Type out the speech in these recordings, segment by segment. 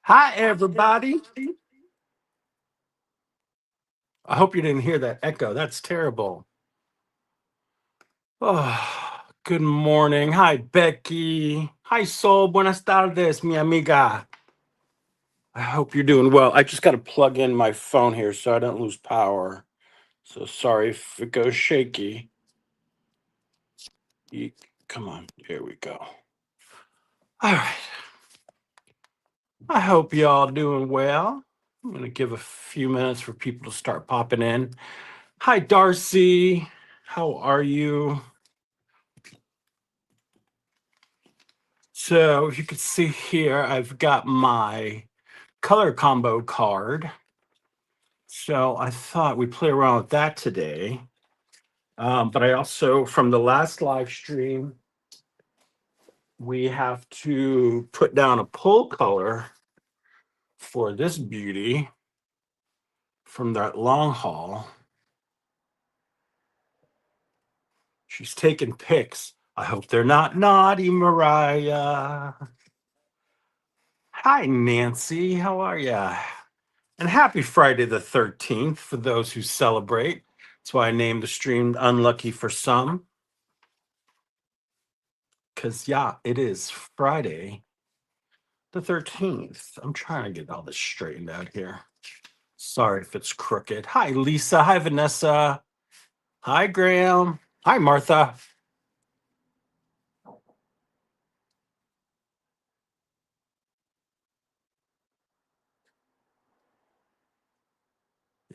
Hi, everybody. I hope you didn't hear that echo. That's terrible. Oh, good morning. Hi, Becky. Hi, Sol. Buenas tardes, mi amiga. I hope you're doing well. I just got to plug in my phone here so I don't lose power. So sorry if it goes shaky. Ye- Come on. Here we go. All right. I hope y'all doing well. I'm going to give a few minutes for people to start popping in. Hi, Darcy. How are you? So if you can see here, I've got my color combo card. So I thought we'd play around with that today. But I also, from the last live stream, we have to put down a pull color for this beauty from that long haul. She's taking pics. I hope they're not naughty, Mariah. Hi, Nancy. How are ya? And happy Friday the 13th for those who celebrate. That's why I named the stream Unlucky for Some. Because, yeah, it is Friday the 13th. I'm trying to get all this straightened out here. Sorry if it's crooked. Hi, Lisa. Hi, Vanessa. Hi, Graham. Hi, Martha.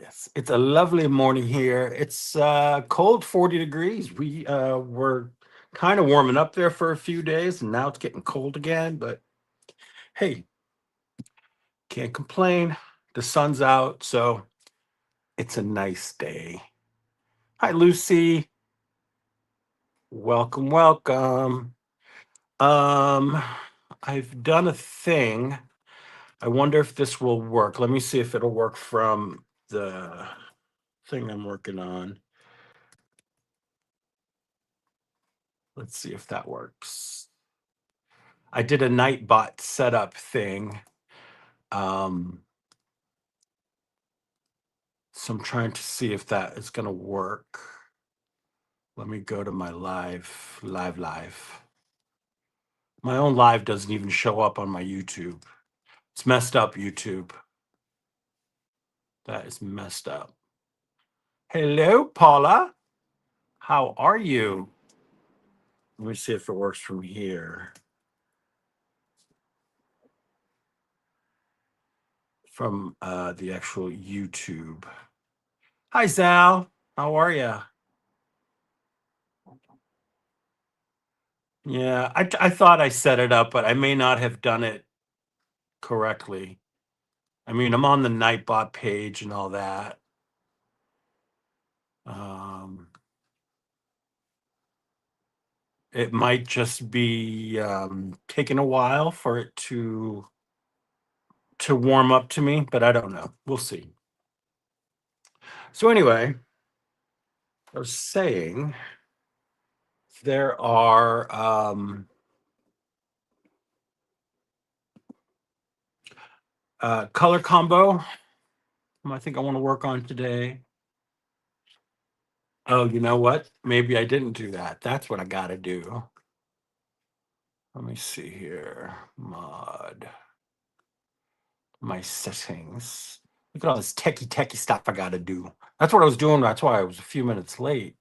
Yes, it's a lovely morning here. It's cold, 40 degrees. We were kind of warming up there for a few days, and now it's getting cold again. But hey, can't complain. The sun's out, so it's a nice day. Hi, Lucy. Welcome, welcome. Um, I've done a thing. I wonder if this will work. Let me see if it'll work from the thing I'm working on. Let's see if that works. I did a Nightbot setup thing. Um, so I'm trying to see if that is going to work. Let me go to my live. My own live doesn't even show up on my YouTube. It's messed up, YouTube. That is messed up. Hello, Paula. How are you? Let me see if it works from here. From the actual YouTube. Hi, Zal. How are you? Yeah, I thought I set it up, but I may not have done it correctly. I mean, I'm on the Nightbot page and all that. Um, it might just be taking a while for it to warm up to me, but I don't know. We'll see. So anyway, I was saying there are color combo. I think I want to work on today. Oh, you know what? Maybe I didn't do that. That's what I got to do. Let me see here. Mod. My settings. Look at all this techie stuff I got to do. That's what I was doing. That's why I was a few minutes late.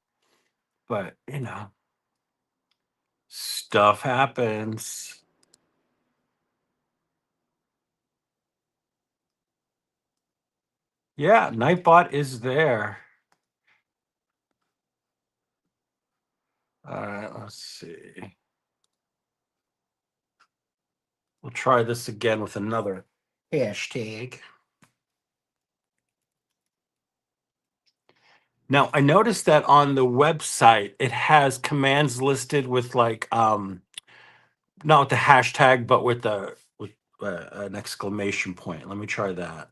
But, stuff happens. Yeah, Nightbot is there. All right, let's see. We'll try this again with another hashtag. Now, I noticed that on the website, it has commands listed with like not with the hashtag, but with the with an exclamation point. Let me try that.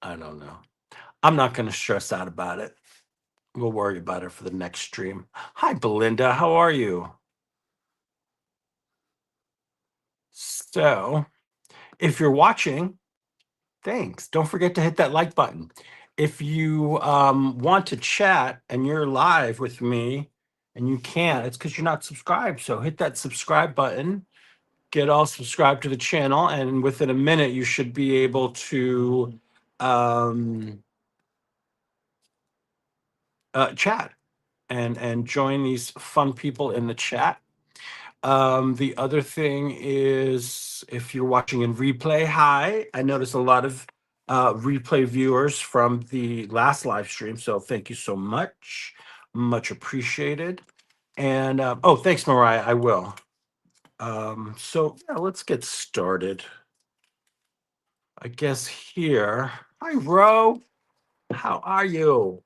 I don't know. I'm not going to stress out about it. We'll worry about it for the next stream. Hi, Belinda. How are you? So if you're watching, thanks. Don't forget to hit that like button. If you want to chat and you're live with me and you can't, it's because you're not subscribed. So hit that subscribe button, get all subscribed to the channel, and within a minute, you should be able to chat and join these fun people in the chat. The other thing is, if you're watching in replay, hi. I noticed a lot of replay viewers from the last live stream, so thank you so much. Much appreciated. And oh, thanks, Mariah. I will. So yeah, let's get started. I guess here. Hi, Ro. How are you?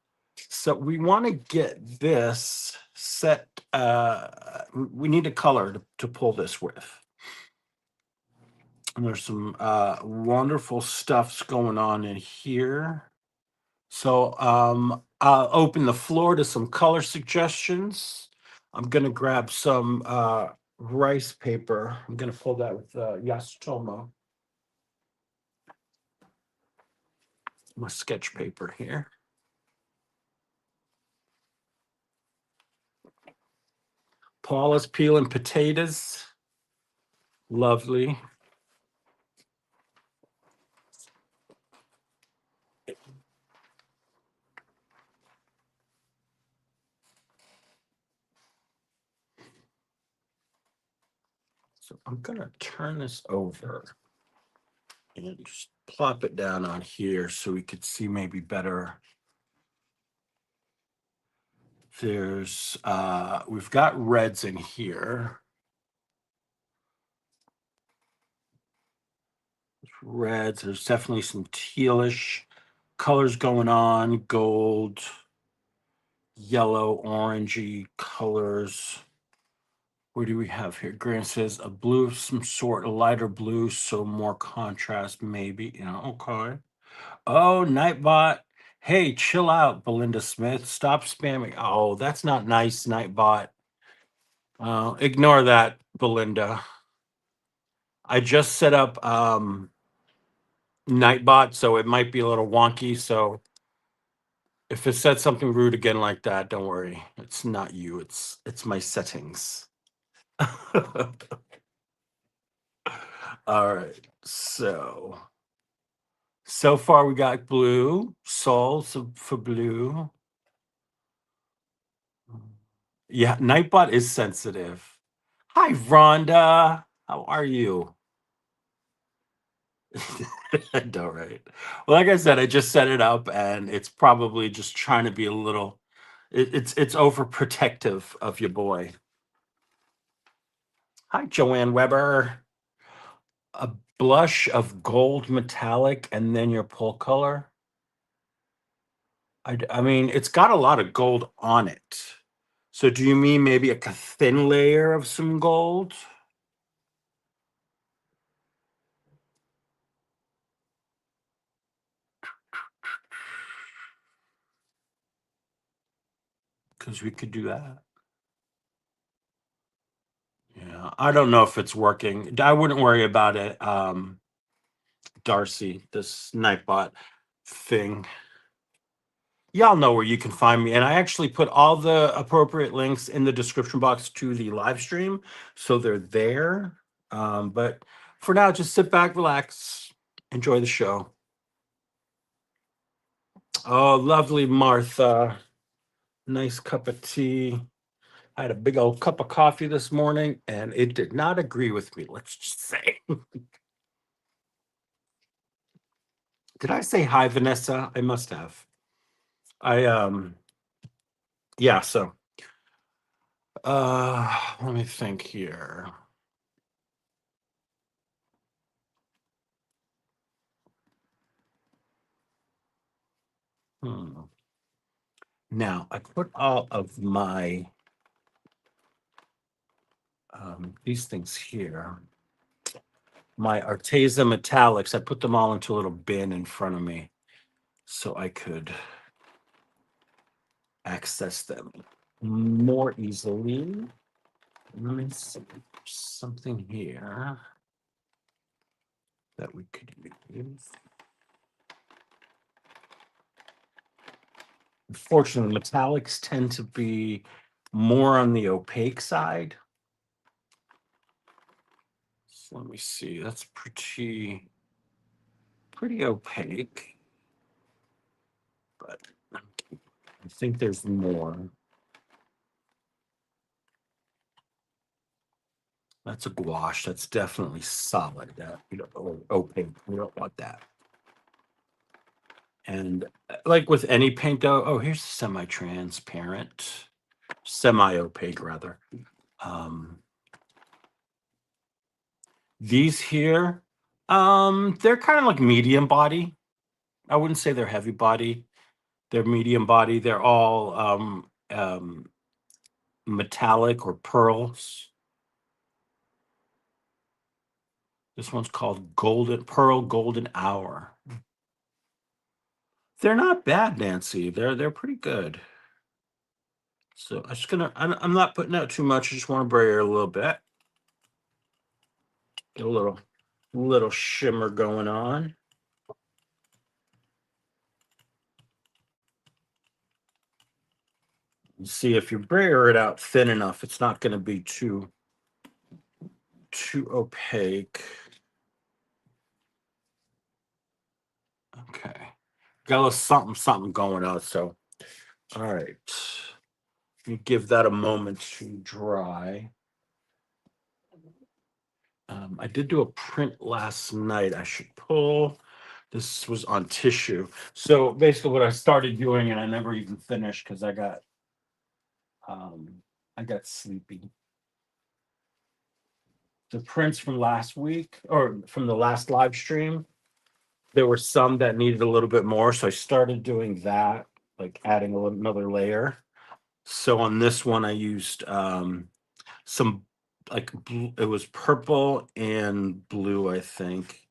So we want to get this set. We need a color to pull this with. And there's some wonderful stuffs going on in here. So I'll open the floor to some color suggestions. I'm going to grab some rice paper. I'm going to pull that with Yasutomo. My sketch paper here. Paula's peeling potatoes. Lovely. So I'm going to turn this over and just plop it down on here so we could see maybe better. There's we've got reds in here. Reds, there's definitely some tealish colors going on, gold, yellow, orangey colors. What do we have here? Grant says a blue of some sort, a lighter blue, so more contrast, maybe. Yeah, okay. Oh, Nightbot. Hey, chill out, Belinda Smith. Stop spamming. Oh, that's not nice, Nightbot. Ignore that, Belinda. I just set up Nightbot, so it might be a little wonky. So if it said something rude again like that, don't worry. It's not you. It's my settings. All right. So far we got blue, souls for blue. Yeah, Nightbot is sensitive. Hi, Rhonda. How are you? I know, right? Well, like I said, I just set it up, and it's probably just trying to be a little. It's overprotective of your boy. Hi, Joanne Weber. A blush of gold metallic, and then your pull color. I mean, it's got a lot of gold on it. So, do you mean maybe a thin layer of some gold? Because we could do that. Yeah, I don't know if it's working. I wouldn't worry about it, Darcy, this Nightbot thing. Y'all know where you can find me. And I actually put all the appropriate links in the description box to the live stream. So they're there. But for now, just sit back, relax, enjoy the show. Oh, lovely Martha. Nice cup of tea. I had a big old cup of coffee this morning and it did not agree with me, let's just say. Did I say hi, Vanessa? I must have. Yeah, so let me think here. Now I put all of my these things here, my Arteza metallics, I put them all into a little bin in front of me so I could access them more easily. Let me see something here. that we could use. Unfortunately, metallics tend to be more on the opaque side. So let me see. That's pretty opaque. But I think there's more. That's a gouache. That's definitely solid. Or opaque. We don't want that. And like with any paint, though, oh, here's semi-transparent, semi-opaque rather. These here, they're kind of like medium body. I wouldn't say they're heavy body. They're medium body. They're all metallic or pearls. This one's called Golden Hour. They're not bad, Nancy. They're pretty good. So I'm just gonna. I'm not putting out too much. I just want to brayer a little bit. Get a little shimmer going on. You see, if you brayer it out thin enough, it's not going to be too opaque. Okay, got a little something going on. So, all right, you give that a moment to dry. I did do a print last night. I should pull. This was on tissue. So basically, what I started doing, and I never even finished because I got sleepy. The prints from last week or from the last live stream, there were some that needed a little bit more, so I started doing that, like adding another layer. So on this one, I used some like blue, it was purple and blue, I think,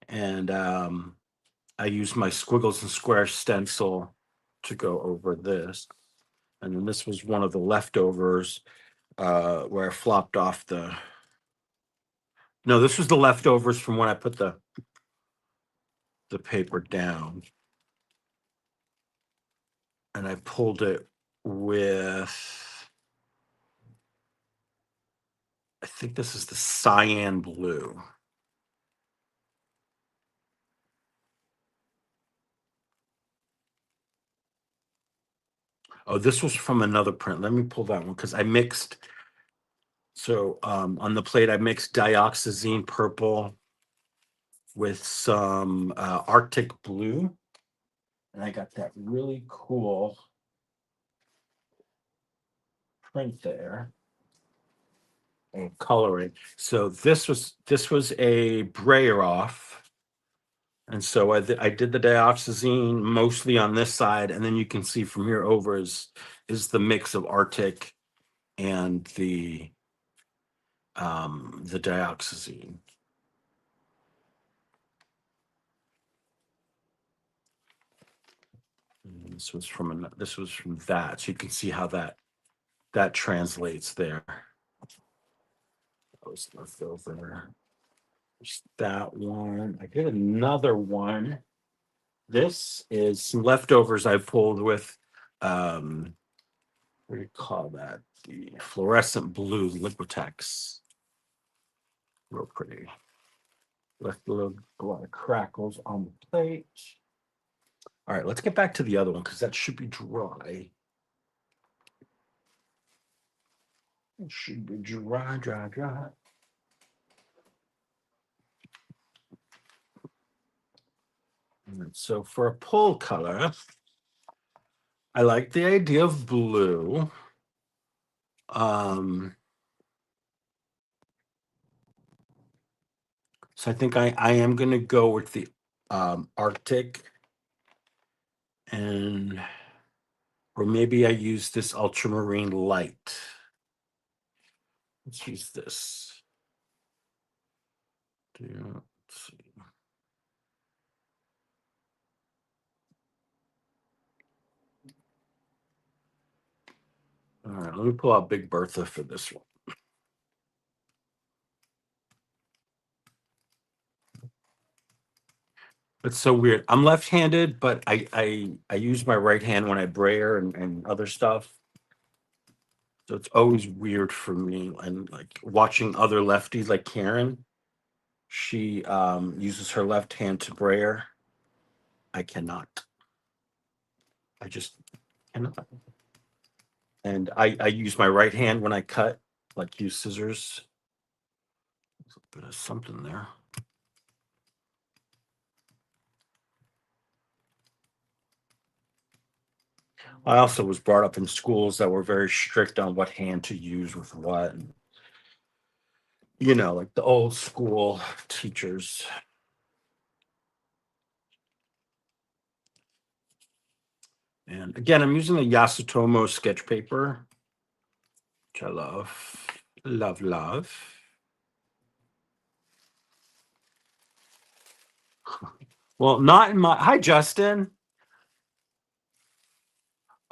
and I used my squiggles and squares stencil to go over this, and then this was one of the leftovers where I flopped off the. No, this was the leftovers from when I put the paper down, and I pulled it with, I think this is the cyan blue. Oh, this was from another print. Let me pull that one because I mixed. So on the plate, I mixed dioxazine purple with some Arctic blue, and I got that really cool print there and coloring. So this was a brayer off. And so I did the dioxazine mostly on this side, and then you can see from here over is the mix of Arctic and the dioxazine. And this was from that, so you can see how that translates there. That was left over. There's that one. I did another one. This is some leftovers I pulled with what do you call that? The fluorescent blue Liquitex. Real pretty. Left a lot of crackles on the plate. All right, let's get back to the other one because that should be dry. It should be dry. And so for a pull color, I like the idea of blue. So I think I am going to go with the Arctic, and or maybe I use this ultramarine light. Let's use this. Let's see. All right, let me pull out Big Bertha for this one. It's so weird. I'm left-handed, but I use my right hand when I brayer and other stuff. So it's always weird for me. And like watching other lefties like Karen, she uses her left hand to brayer. I cannot. I just cannot. And I use my right hand when I cut, like use scissors. There's a bit of something there. I also was brought up in schools that were very strict on what hand to use with what. Like the old school teachers. And again, I'm using the Yasutomo sketch paper, which I love. Love, love. Well, not in my. Hi, Justin.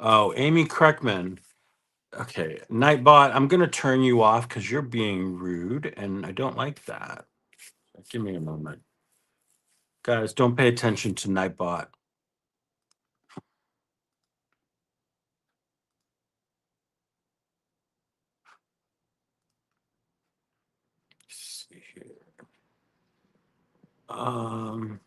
Oh, Amy Kreckman. Okay, Nightbot, I'm going to turn you off because you're being rude and I don't like that. Give me a moment. Guys, don't pay attention to Nightbot. Let's see here. Um,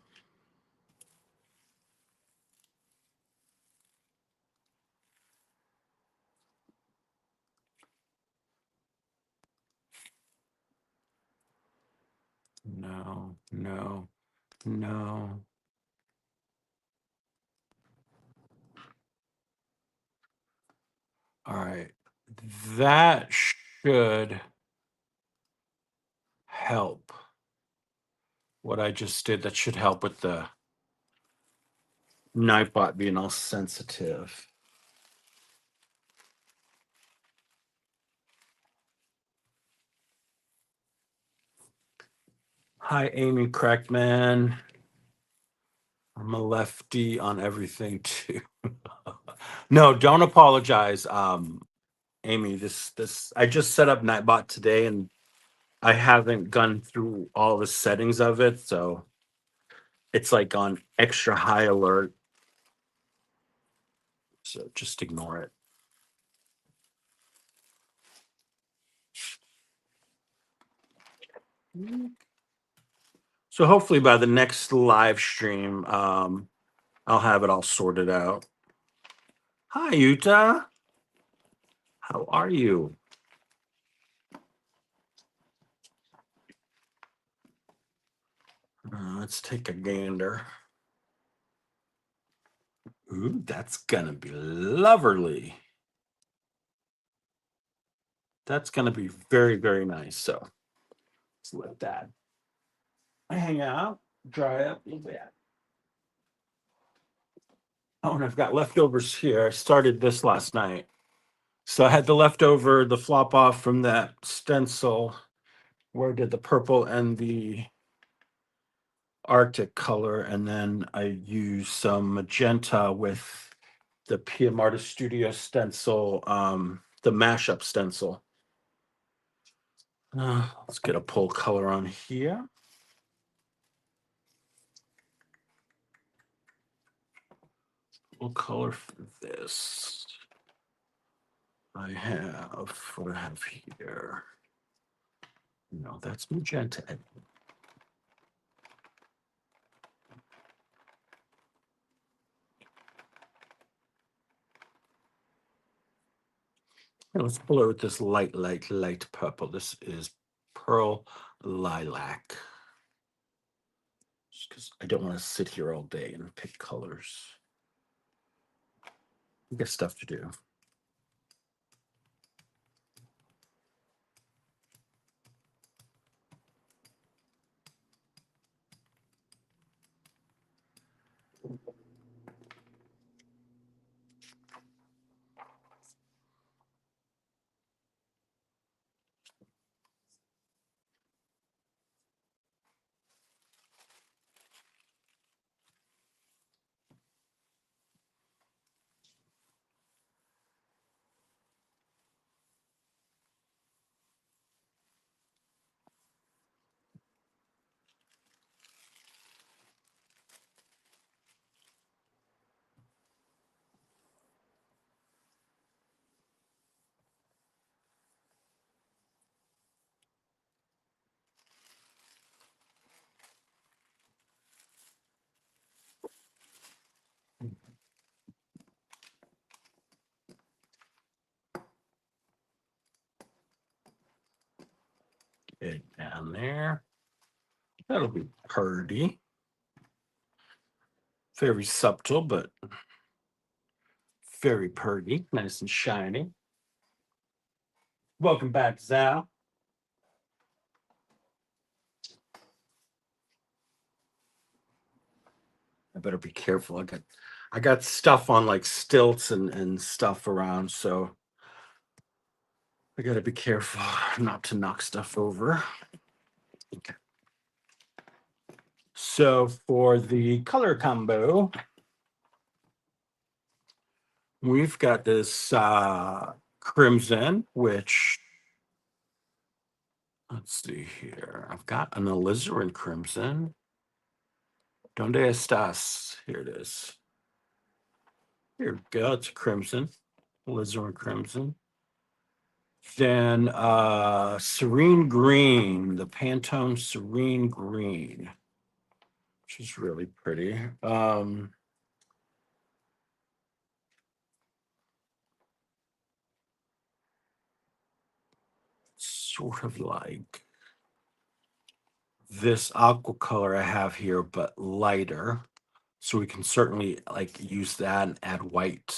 no, no, no. All right. That should help. What I just did, that should help with the Nightbot being all sensitive. Hi, Amy Crackman. I'm a lefty on everything too. No, don't apologize. Amy, this I just set up Nightbot today and I haven't gone through all the settings of it, so it's like on extra high alert. So just ignore it. So hopefully by the next live stream, I'll have it all sorted out. Hi, Utah. How are you? Let's take a gander. Ooh, that's gonna be lovely. That's gonna be very, very nice. So let's let that hang out, dry up a little bit. Oh, and I've got leftovers here. I started this last night. So I had the leftover, the flop off from that stencil where I did the purple and the Arctic color. And then I used some magenta with the PM Artist Studio stencil, the mashup stencil. Let's get a pull color on here. Pull color for this. What do I have here? No, that's magenta. Let's pull it with this light, light purple. This is Pearl Lilac. Just because I don't want to sit here all day and pick colors. I got stuff to do. it down there. That'll be pretty. Very subtle, but very pretty. Nice and shiny. Welcome back, Zal. I better be careful. I got stuff on like stilts and stuff around, so I gotta be careful not to knock stuff over. Okay. So for the color combo, we've got this crimson, which let's see here. I've got an alizarin crimson. Donde estás? Here it is. Here we go. It's crimson, alizarin crimson. Then serene green, the Pantone serene green, which is really pretty. Sort of like this aqua color I have here, but lighter. So we can certainly like use that and add white,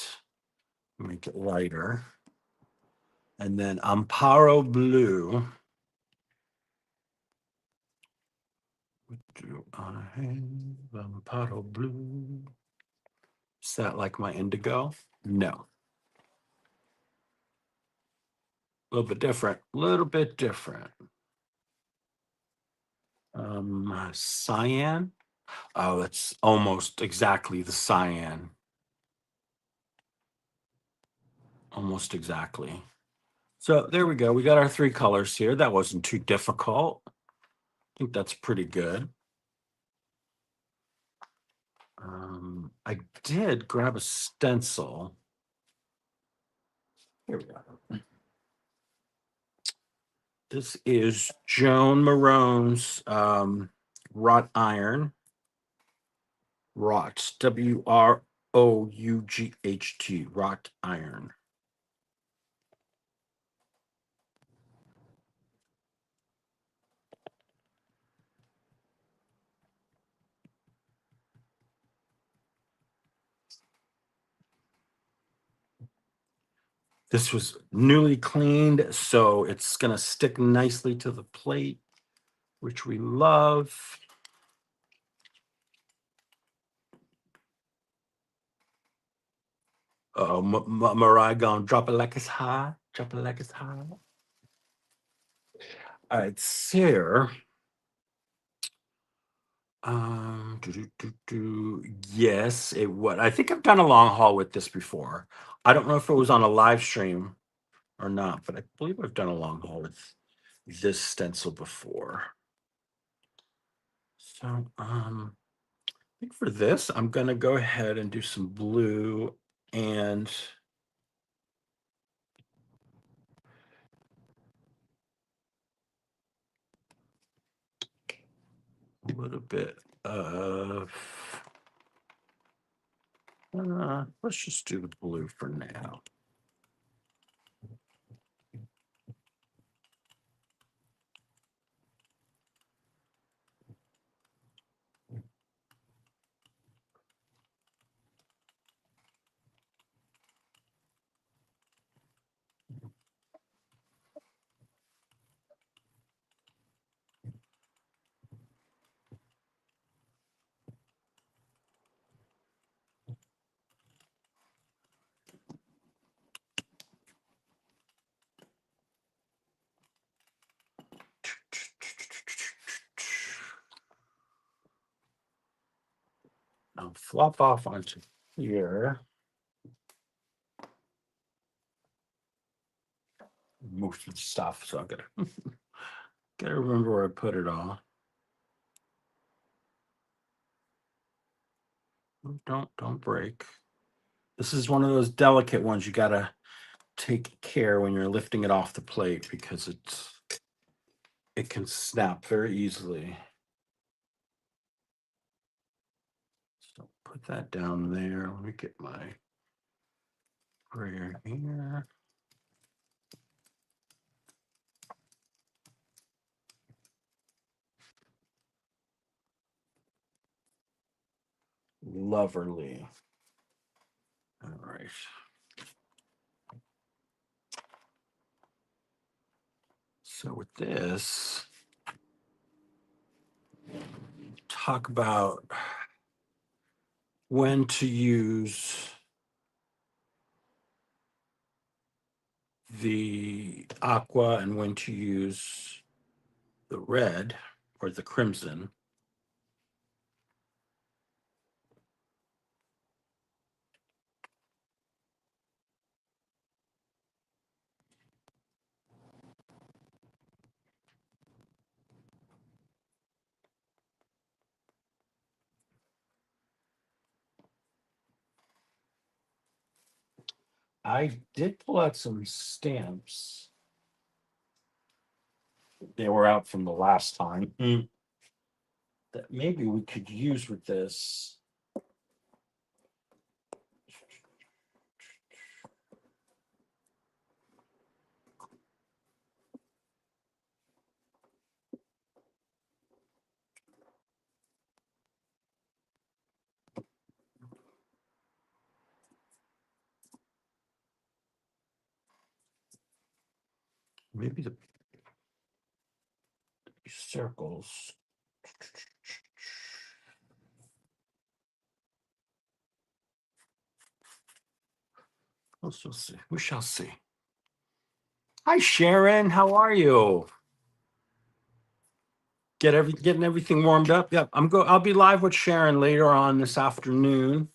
make it lighter. And then Amparo blue. What do I have? Amparo blue. Is that like my indigo? No. A little bit different. A little bit different. Cyan. Oh, it's almost exactly the cyan. Almost exactly. So there we go. We got our three colors here. That wasn't too difficult. I think that's pretty good. I did grab a stencil. Here we go. This is Joan Marone's wrought iron. Wrought, WROUGHT, wrought iron. This was newly cleaned, so it's going to stick nicely to the plate, which we love. Oh, Mariah gonna drop it like it's hot. Drop it like it's hot. All right, Sarah. Yes, it would. I think I've done a long haul with this before. I don't know if it was on a live stream or not, but I believe I've done a long haul with this stencil before. So, I think for this, I'm gonna go ahead and do some blue and a little bit of. Let's just do the blue for now. I'll flop off onto here. Most of the stuff, so I gotta remember where I put it all. Don't break. This is one of those delicate ones you gotta take care when you're lifting it off the plate because it can snap very easily. So put that down there. Let me get my sprayer here. Loverly. All right. So with this, talk about when to use the aqua and when to use the red or the crimson. I did pull out some stamps. They were out from the last time that maybe we could use with this. Maybe the circles. Let's just see. We shall see. Hi, Sharon. How are you? Getting everything warmed up. Yep, I'll be live with Sharon later on this afternoon,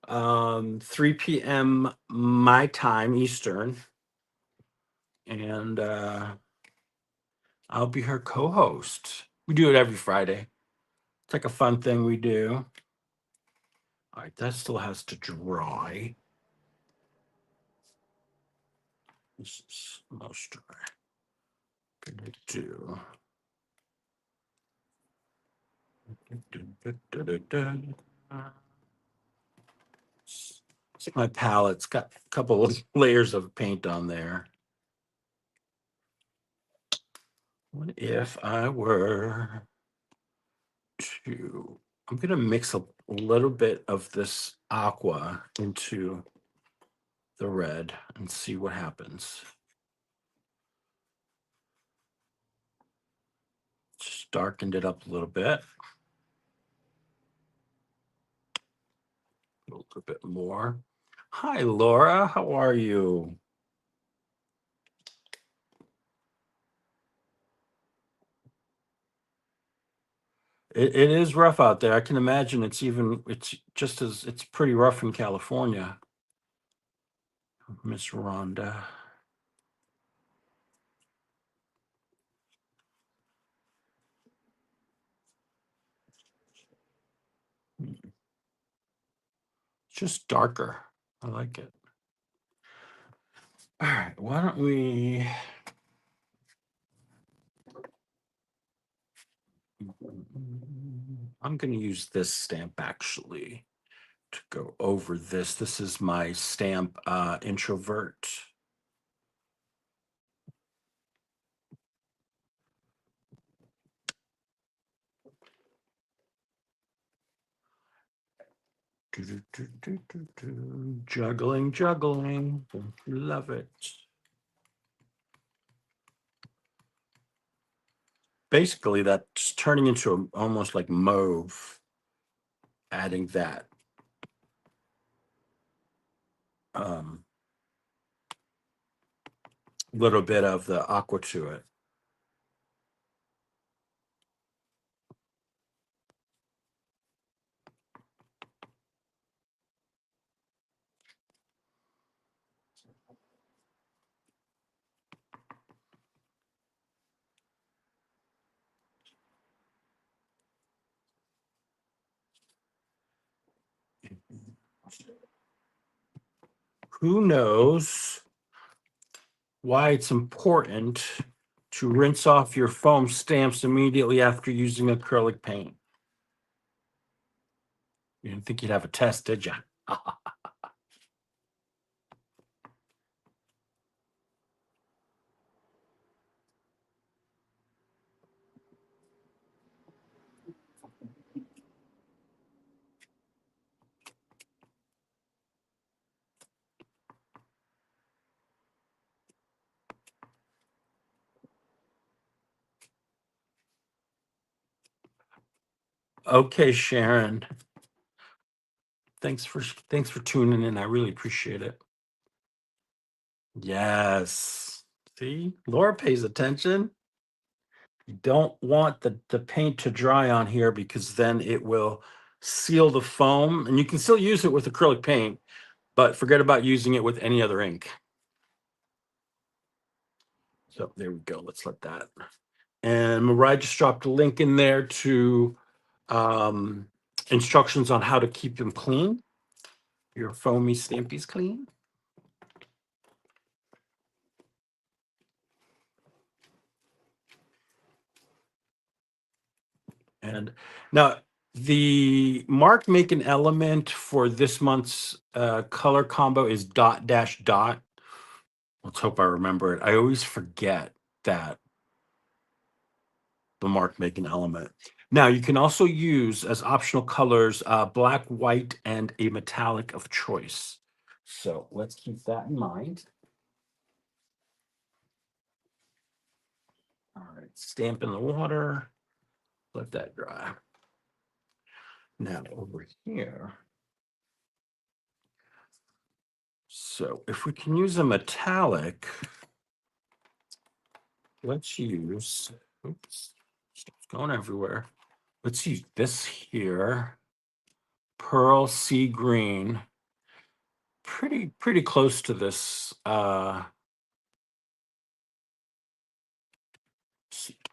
3 p.m. my time Eastern, and I'll be her co-host. We do it every Friday. It's like a fun thing we do. All right, that still has to dry. This is most dry. Gonna do. See, my palette's got a couple of layers of paint on there. What if I were to, I'm going to mix a little bit of this aqua into the red and see what happens. Just darkened it up a little bit. A little bit more. Hi, Laura. How are you? It is rough out there. I can imagine it's pretty rough in California. Miss Rhonda. Just darker. I like it. All right, why don't we I'm going to use this stamp actually to go over this. This is my stamp introvert. Juggling, juggling. Love it. Basically, that's turning into almost like mauve, adding that. Little bit of the aqua to it. Who knows why it's important to rinse off your foam stamps immediately after using acrylic paint? You didn't think you'd have a test, did you? Okay, Sharon. Thanks for tuning in. I really appreciate it. Yes. See, Laura pays attention. You don't want the paint to dry on here because then it will seal the foam, and you can still use it with acrylic paint, but forget about using it with any other ink. So there we go. Let's let that. And Mariah just dropped a link in there to instructions on how to keep them clean. Your foamy stampies clean. And now the mark make an element for this month's color combo is dot dash dot. Let's hope I remember it. I always forget that the mark make an element. Now you can also use as optional colors black, white, and a metallic of choice. So let's keep that in mind. All right, stamp in the water, let that dry. Now over here. So if we can use a metallic, let's use, oops, stuff's going everywhere. Let's use this here, Pearl Sea Green. Pretty close to this, the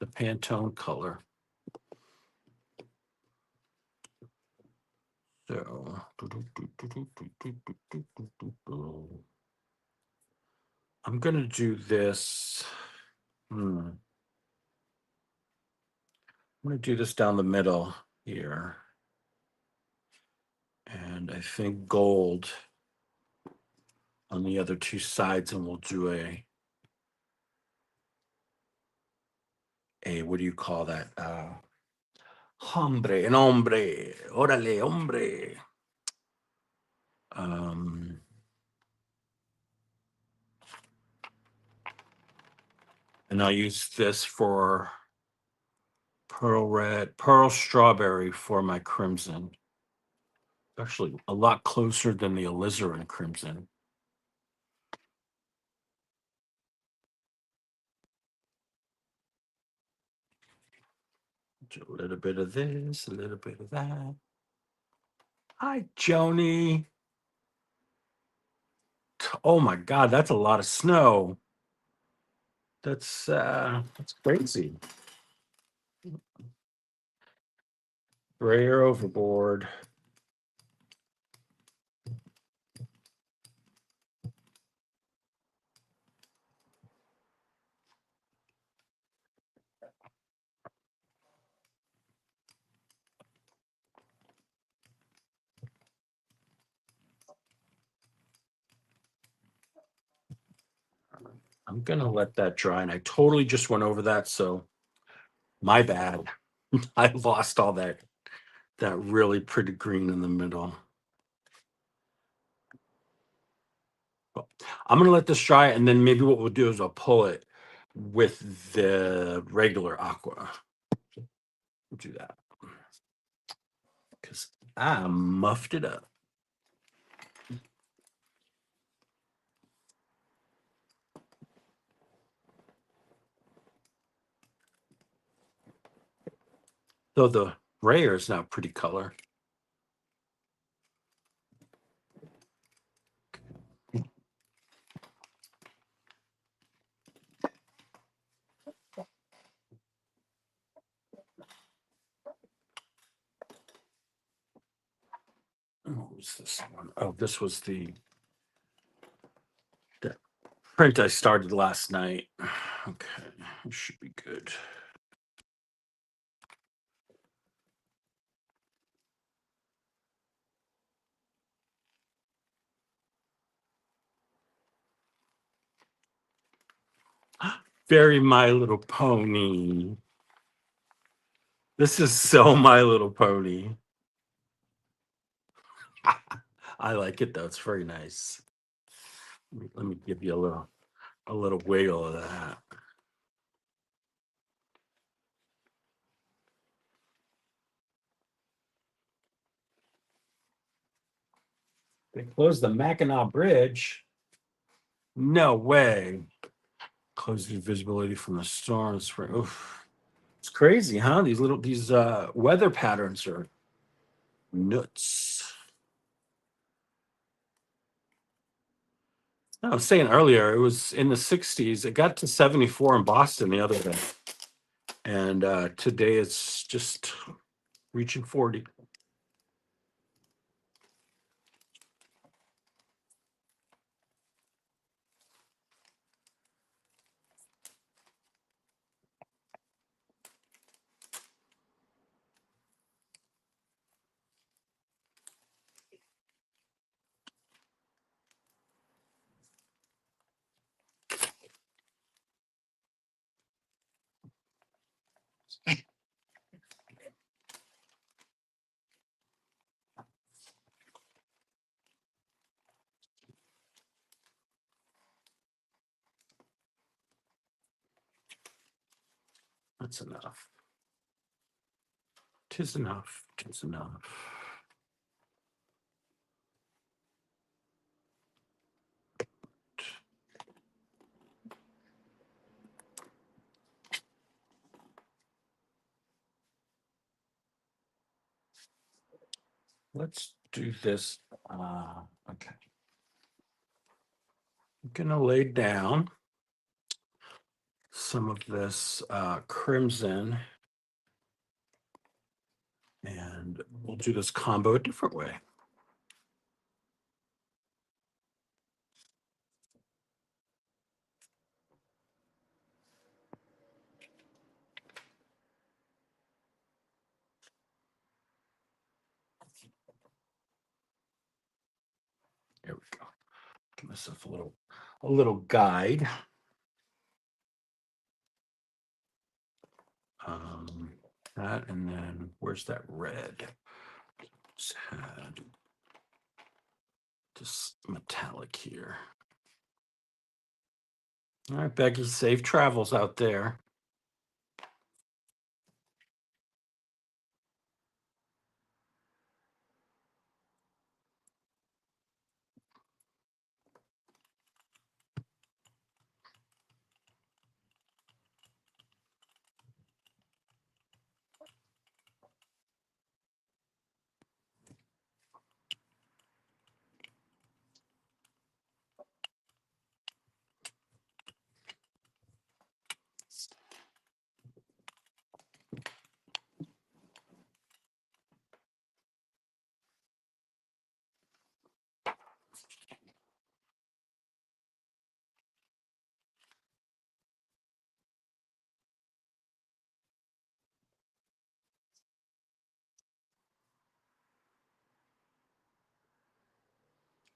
Pantone color. So, I'm gonna do this. I'm gonna do this down the middle here. And I think gold on the other two sides, and we'll do a what do you call that? Hombre, an hombre, órale, hombre. And I'll use this for pearl red, pearl strawberry for my crimson. Actually, a lot closer than the alizarin crimson. Do a little bit of this, a little bit of that. Hi, Joni. Oh my God, that's a lot of snow. That's crazy. Brayer overboard. I'm gonna let that dry, and I totally just went over that, so my bad. I lost all that really pretty green in the middle. I'm gonna let this dry, and then maybe what we'll do is I'll pull it with the regular aqua. We'll do that because I muffed it up. So the Brayer is now pretty color. What was this one? Oh, this was the print I started last night. Okay, it should be good. Very My Little Pony. This is so My Little Pony. I like it though. It's very nice. Let me give you a little wiggle of that. They closed the Mackinac Bridge. No way. Closed the visibility from the storms. Oof. It's crazy, huh? These weather patterns are nuts. I was saying earlier, it was in the 60s. It got to 74 in Boston the other day. And today it's just reaching 40. That's enough. Tis enough. Tis enough. Let's do this. Okay. I'm gonna lay down some of this crimson, and we'll do this combo a different way. There we go. Give myself a little guide. That, and then where's that red? Just had just metallic here. All right, Becky, safe travels out there.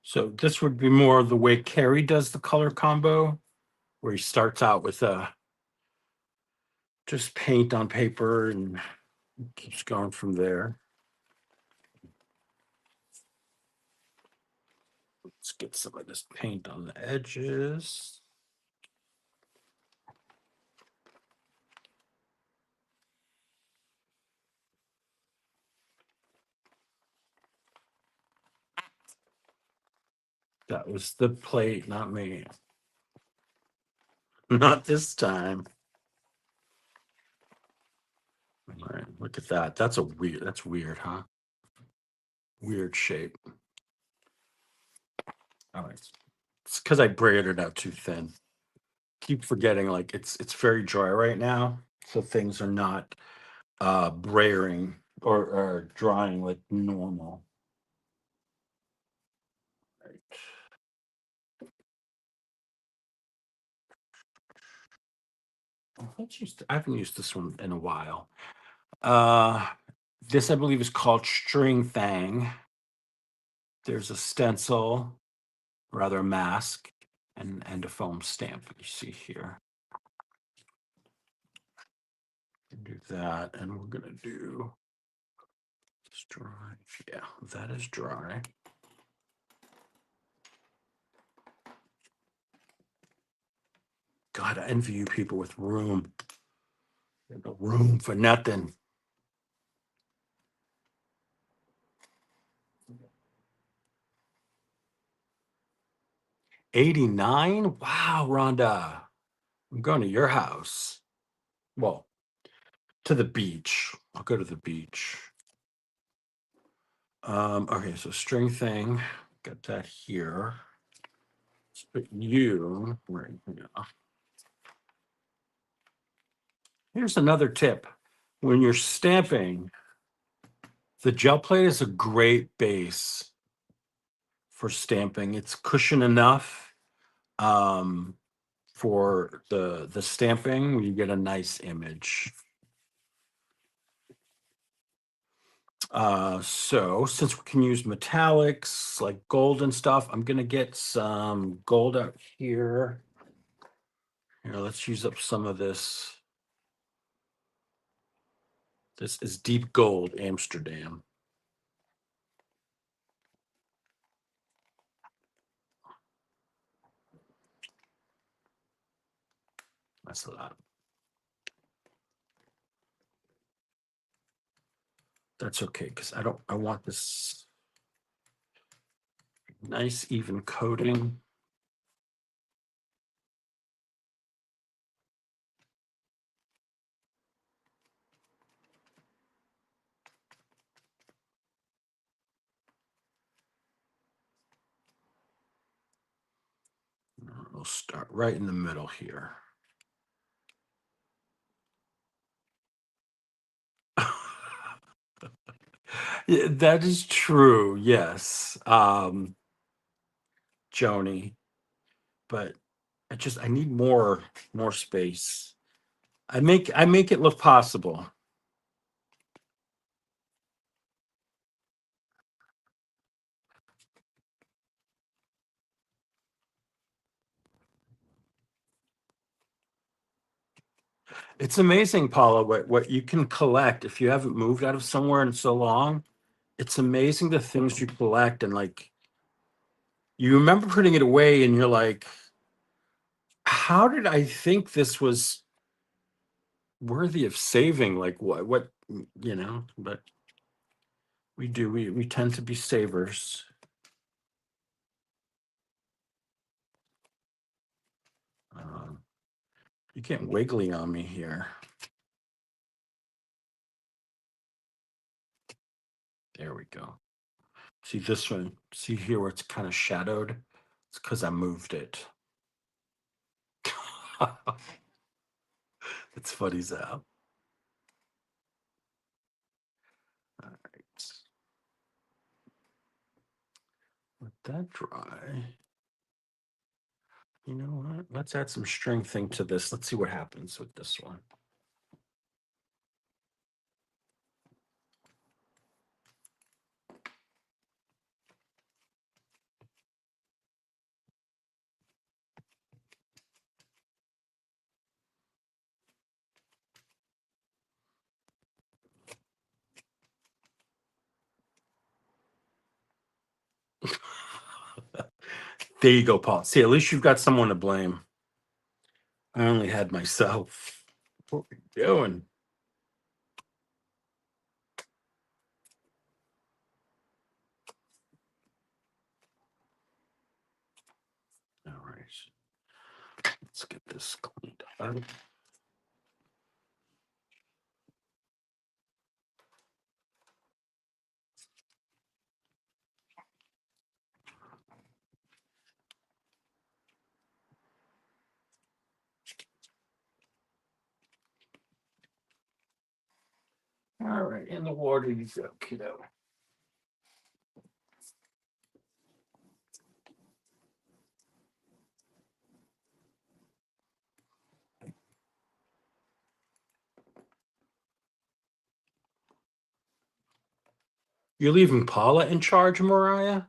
So this would be more of the way Carrie does the color combo, where he starts out with just paint on paper and keeps going from there. Let's get some of this paint on the edges. That was the plate, not me. Not this time. All right, look at that. That's weird, huh? Weird shape. All right. It's because I braided it out too thin. Keep forgetting, like it's very dry right now, so things are not brayering or drying like normal. Right. I haven't used this one in a while. This I believe is called String Thang. There's a stencil, rather a mask, and a foam stamp you see here. Do that, and we're gonna do this dry. Yeah, that is dry. God, I envy you people with room. There's no room for nothing. 89? Wow, Rhonda. I'm going to your house. Well, to the beach. I'll go to the beach. Okay, so string thing. Got that here. Let's put you right here. Here's another tip. When you're stamping, the gel plate is a great base for stamping. It's cushion enough for the stamping. You get a nice image. So since we can use metallics like gold and stuff, I'm gonna get some gold out here. Here, let's use up some of this. This is deep gold Amsterdam. That's a lot. That's okay, because I want this nice even coating. We'll start right in the middle here. Yeah, that is true. Yes, Joni. But I need more space. I make it look possible. It's amazing, Paula, what you can collect if you haven't moved out of somewhere in so long. It's amazing the things you collect and like you remember putting it away and you're like, how did I think this was worthy of saving? Like what but we tend to be savers. Um, you get wiggly on me here. There we go. See this one? See here where it's kind of shadowed? It's because I moved it. It's funny, Zal. All right. Let that dry. You know what? Let's add some string thing to this. Let's see what happens with this one. There you go, Paul. See, at least you've got someone to blame. I only had myself. What are we doing? All right. Let's get this cleaned up. All right, in the water you go, kiddo. You're leaving Paula in charge, Mariah?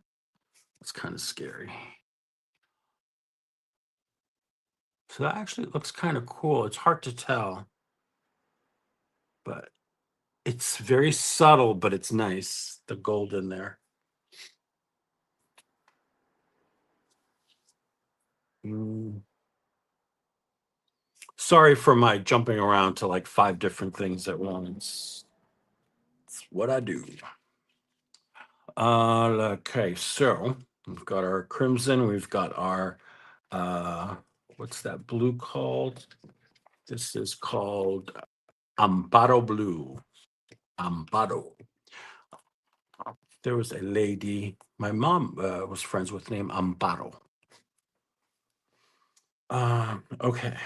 That's kind of scary. So that actually looks kind of cool. It's hard to tell, but it's very subtle, but it's nice. The gold in there. Mm. Sorry for my jumping around to like 5 different things at once. It's what I do. Okay, so we've got our crimson, we've got our what's that blue called? This is called Amparo blue. Amparo. There was a lady my mom was friends with named Amparo. Okay.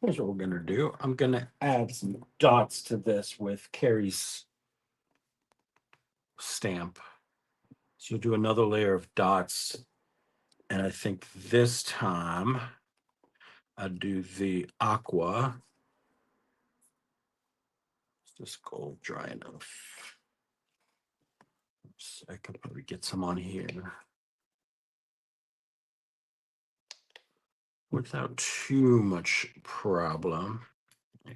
Here's what we're gonna do. I'm gonna add some dots to this with Carrie's stamp. So do another layer of dots. And I think this time I'll do the aqua. Is this gold dry enough? Oops, I could probably get some on here without too much problem. Yeah.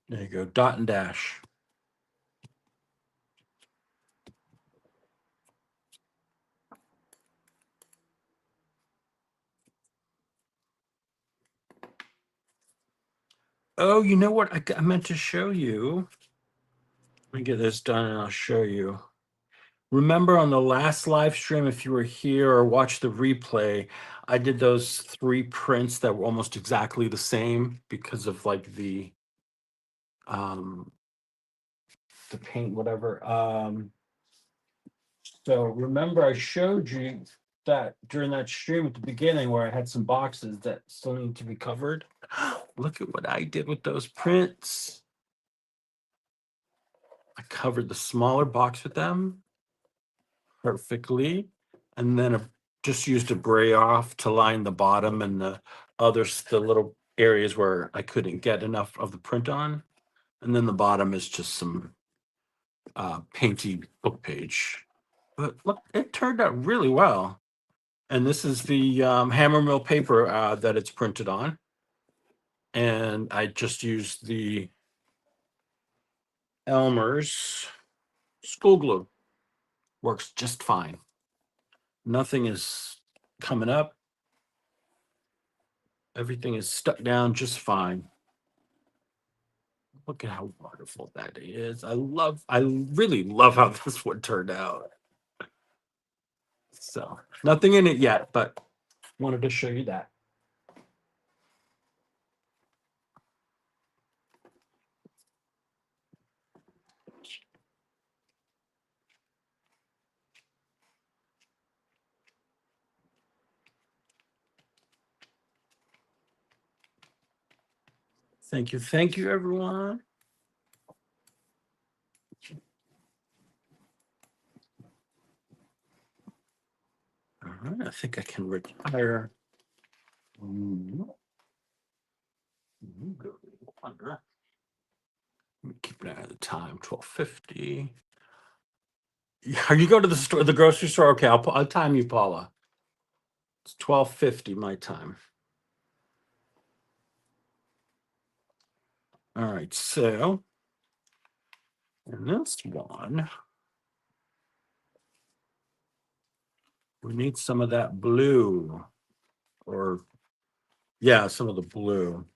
There you go, dot and dash. Oh, you know what? I meant to show you. Let me get this done and I'll show you. Remember on the last live stream, if you were here or watched the replay, I did those 3 prints that were almost exactly the same because of like the paint, whatever. So remember I showed you that during that stream at the beginning where I had some boxes that still need to be covered. Look at what I did with those prints. I covered the smaller box with them perfectly, and then just used a Bray off to line the bottom and the little areas where I couldn't get enough of the print on. And then the bottom is just some painty book page. But look, it turned out really well. And this is the hammer mill paper that it's printed on. And I just used the Elmer's school glue. Works just fine. Nothing is coming up. Everything is stuck down just fine. Look at how wonderful that is. I really love how this one turned out. So nothing in it yet, but wanted to show you that. Thank you, everyone. All right, I think I can retire. Keep an eye on the time, 12:50. Are you going to the store, the grocery store? Okay, I'll time you, Paula. It's 12:50 my time. All right, so in this one, we need some of that blue, or yeah, some of the blue.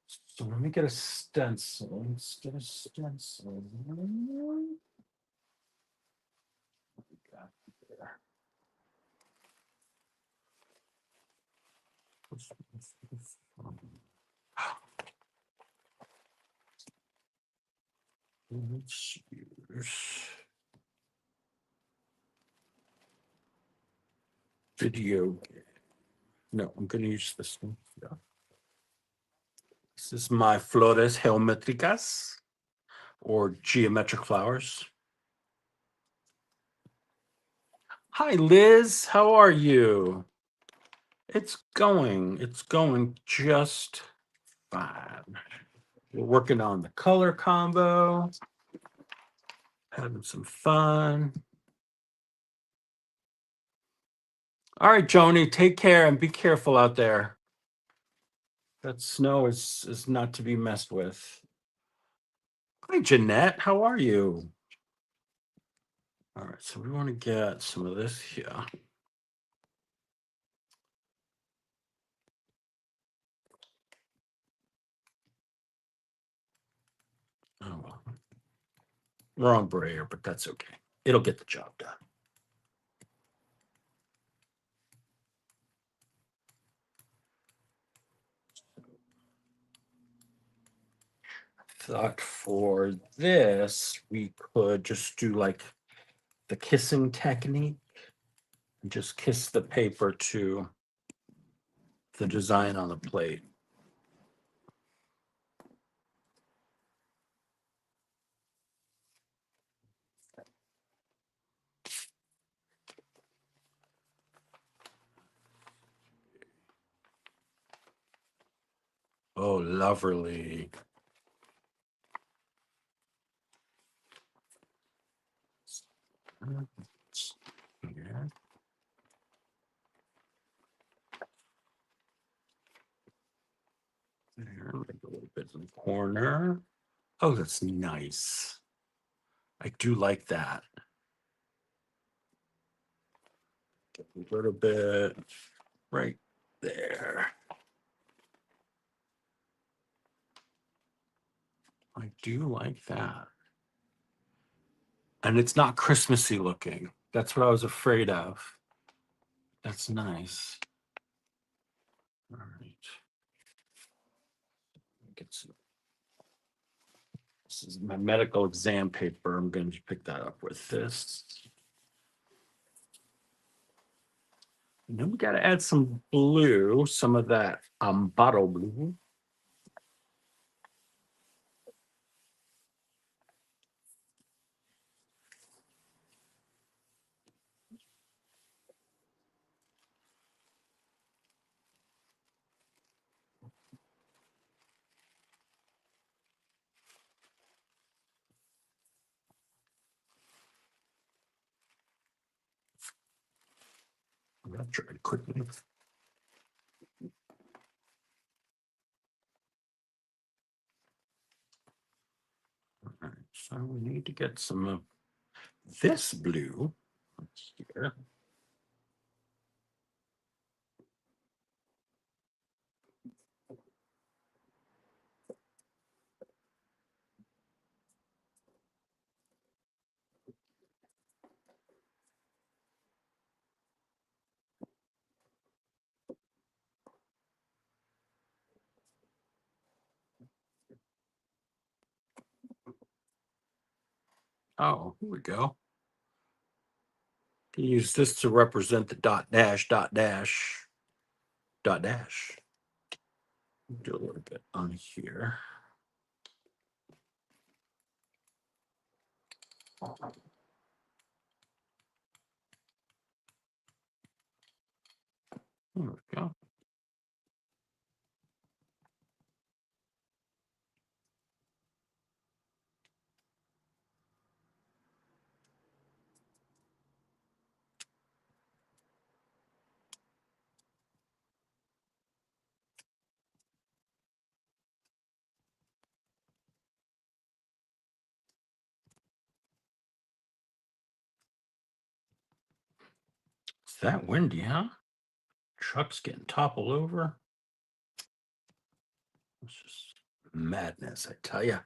So let me get a stencil. Let's get a stencil. What we got there? Let's use video game. No, I'm going to use this one. Yeah. This is my Flores Geométricas, or geometric flowers. Hi, Liz. How are you? It's going just fine. We're working on the color combo, having some fun. All right, Joni, take care and be careful out there. That snow is not to be messed with. Hi, Jeanette. How are you? All right, so we want to get some of this here. Oh, well. Wrong brayer, but that's okay. It'll get the job done. Thought for this, we could just do like the kissing technique and just kiss the paper to the design on the plate. Oh, lovely. Here. There, make a little bit in the corner. Oh, that's nice. I do like that. Get a little bit right there. I do like that. And it's not Christmassy looking. That's what I was afraid of. That's nice. All right. Get some. This is my medical exam paper. I'm going to pick that up with this. And then we got to add some blue, some of that bottle blue. I'm going to try it quickly. All right, so we need to get some of this blue here. Oh, here we go. Can use this to represent the dot dash, dot dash, dot dash. Do a little bit on here. There we go. It's that windy, huh? Truck's getting toppled over. It's just madness, I tell you.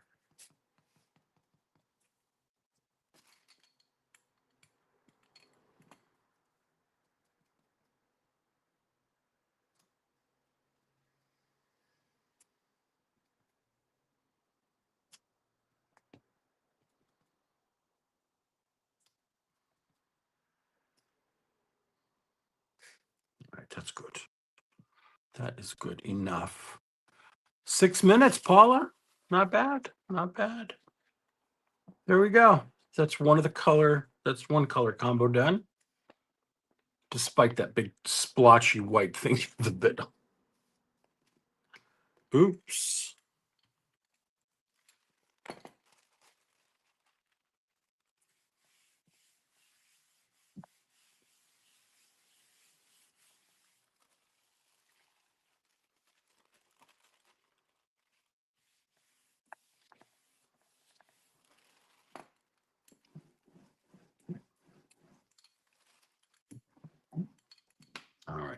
All right, that's good. That is good enough. 6 minutes, Paula. Not bad. Not bad. There we go. That's one That's one color combo done. Despite that big splotchy white thing in the middle. Oops.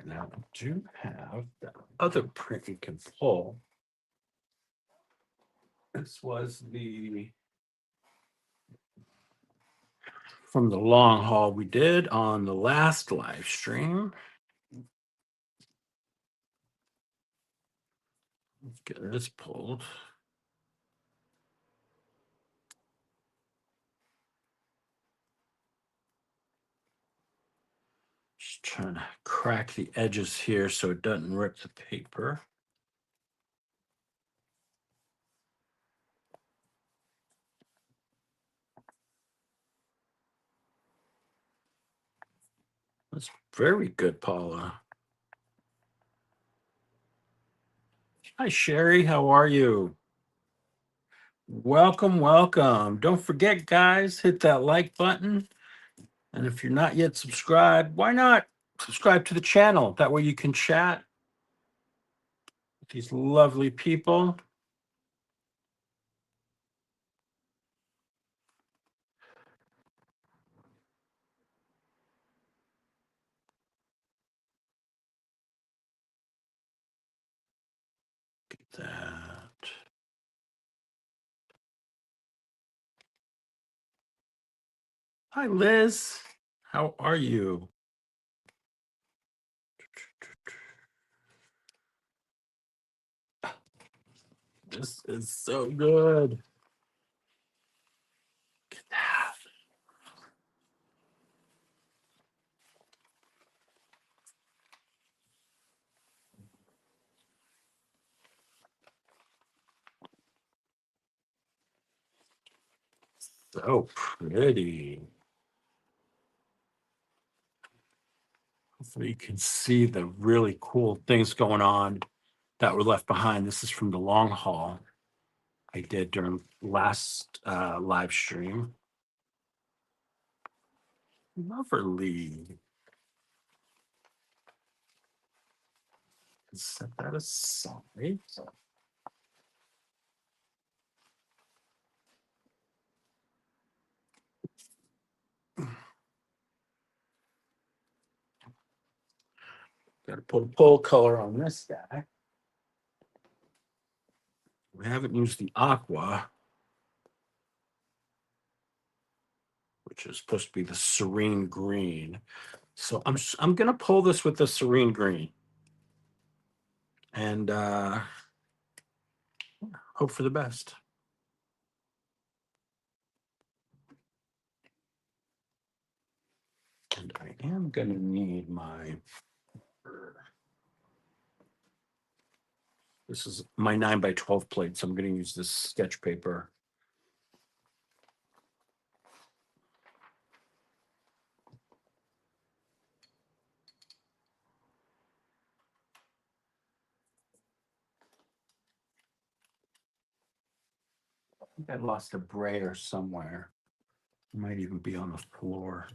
right, now I do have the other print you can pull. This was from the long haul we did on the last live stream. Let's get this pulled. Just trying to crack the edges here so it doesn't rip the paper. That's very good, Paula. Hi, Sherry. How are you? Welcome, welcome. Don't forget, guys, hit that like button. And if you're not yet subscribed, why not subscribe to the channel? That way you can chat with these lovely people. Get that. Hi, Liz. How are you? This is so good. Get that. So pretty. Hopefully you can see the really cool things going on that were left behind. This is from the long haul I did during last live stream. Lovely. Set that aside. Got to put a pull color on this guy. We haven't used the aqua, which is supposed to be the serene green. So I'm gonna pull this with the serene green and hope for the best. And I am gonna need my. This is my 9x12 plate, so I'm gonna use this sketch paper. I think I lost a brayer somewhere. It might even be on the floor.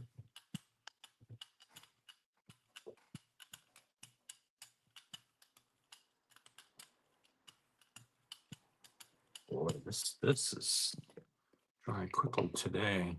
Boy, this is drying quickly today.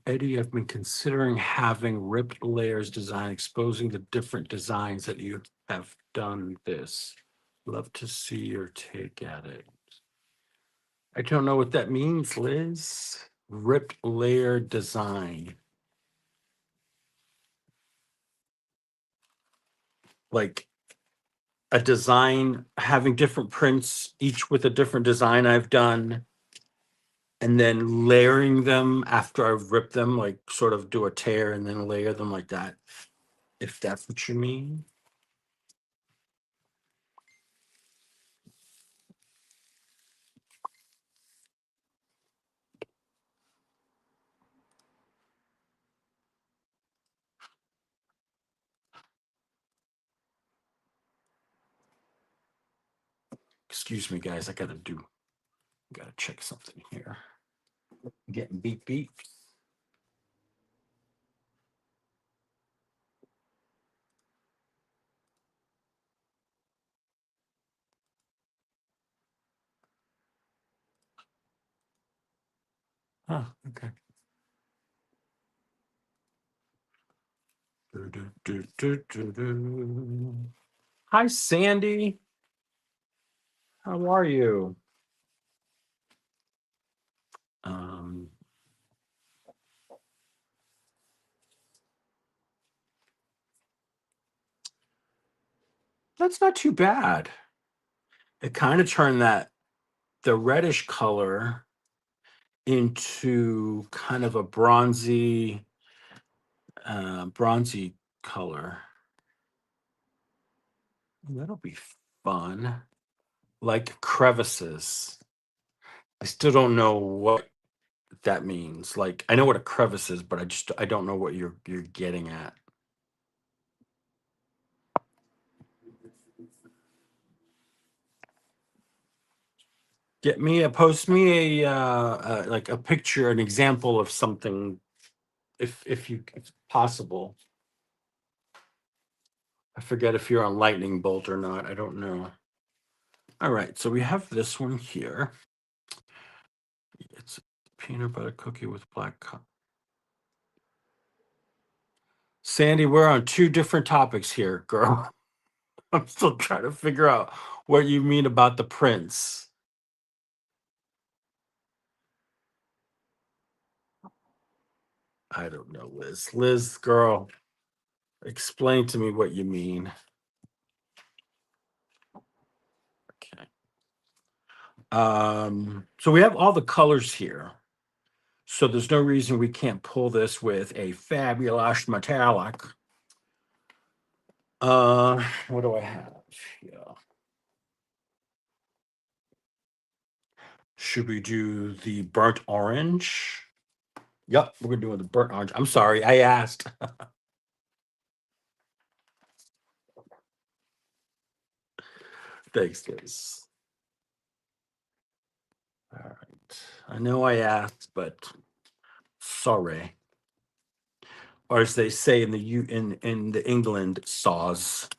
Eddie, I've been considering having ripped layers design, exposing the different designs that you have done this. Love to see your take at it. I don't know what that means, Liz. Ripped layer design. Like a design, having different prints, each with a different design I've done, and then layering them after I've ripped them, like sort of do a tear and then layer them like that, if that's what you mean. Excuse me, guys. I gotta check something here. Getting beep beep. Oh, okay. Hi, Sandy. How are you? Um, that's not too bad. It kind of turned the reddish color into kind of a bronzy color. That'll be fun. Like crevices. I still don't know what that means. Like I know what a crevice is, but I don't know what you're getting at. Post me like a picture, an example of something, if possible. I forget if you're on Lightning Bolt or not. I don't know. All right, so we have this one here. It's a peanut butter cookie with black. Sandy, we're on two different topics here, girl. I'm still trying to figure out what you mean about the prince. I don't know, Liz. Liz, girl, explain to me what you mean. Okay. So we have all the colors here. So there's no reason we can't pull this with a fabulous metallic. What do I have here? Should we do the burnt orange? Yep, we're doing the burnt orange. I'm sorry, I asked. Thanks, guys. All right. I know I asked, but sorry. Or as they say in the England, saws.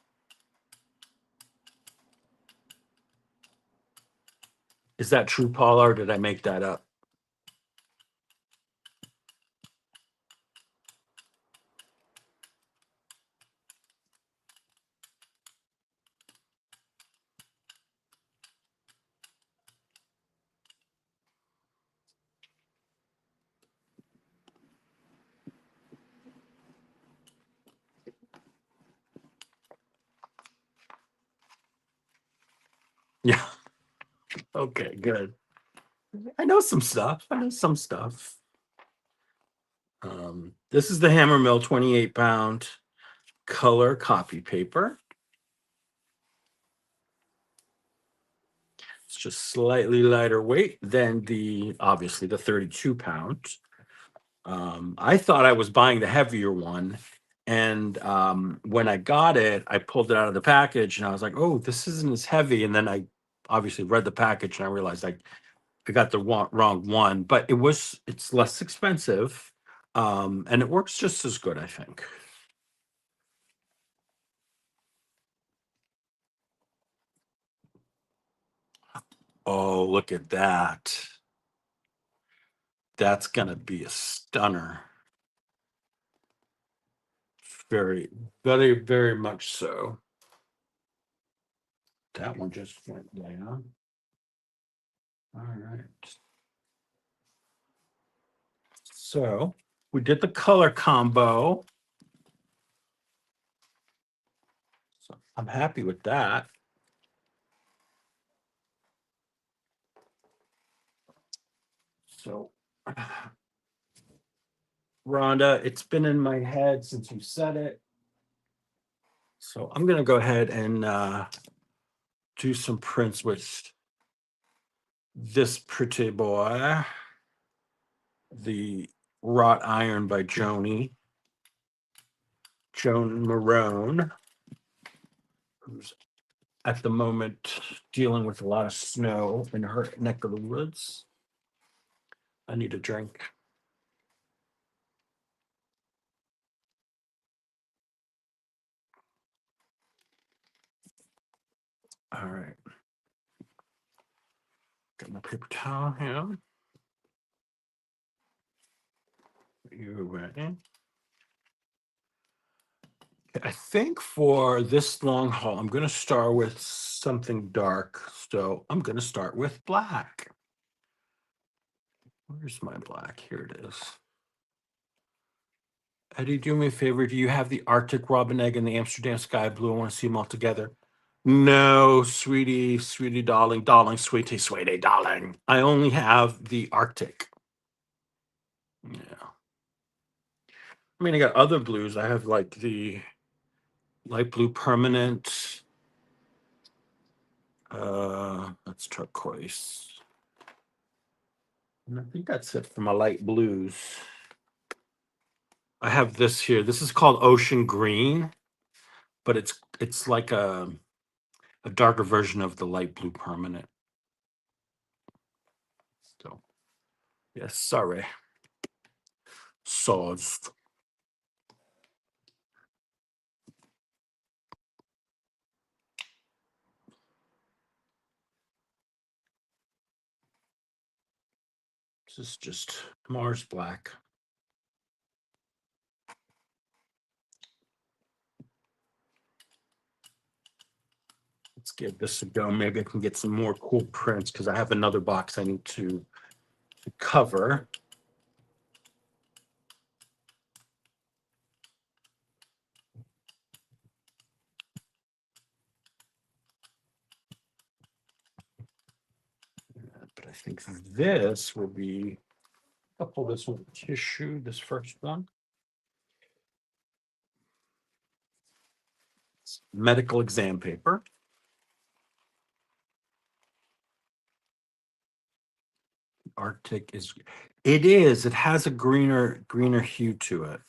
Is that true, Paula, or did I make that up? Yeah. Okay, good. I know some stuff. This is the Hammermill 28-pound color copy paper. It's just slightly lighter weight than obviously the 32-pound. I thought I was buying the heavier one. And when I got it, I pulled it out of the package and I was like, oh, this isn't as heavy. And then I obviously read the package and I realized I got the wrong one, but it's less expensive. And it works just as good, I think. Oh, look at that. That's gonna be a stunner. Very, very, very much so. That one just went down. All right. So we did the color combo. So I'm happy with that. So, Rhonda, it's been in my head since you said it. So I'm gonna go ahead and do some prints with this pretty boy, the wrought iron by Joan Marone, who's at the moment dealing with a lot of snow in her neck of the woods. I need a drink. All right. Got my paper towel here. You ready? I think for this long haul, I'm going to start with something dark. So I'm going to start with black. Where's my black? Here it is. Eddie, do me a favor. Do you have the Arctic Robin Egg and the Amsterdam Sky Blue? I want to see them all together. No, sweetie, sweetie, darling, darling, sweetie, sweetie, darling. I only have the Arctic. Yeah. I mean, I got other blues. I have like the light blue permanent. That's turquoise. And I think that's it for my light blues. I have this here. This is called Ocean Green, but it's like a darker version of the light blue permanent. So, yes, sorry. Saws. This is just Mars Black. Let's give this a go. Maybe I can get some more cool prints because I have another box I need to cover. But I think this will be, I'll pull this one tissue, this first one. It's medical exam paper. Arctic is, it has a greener hue to it.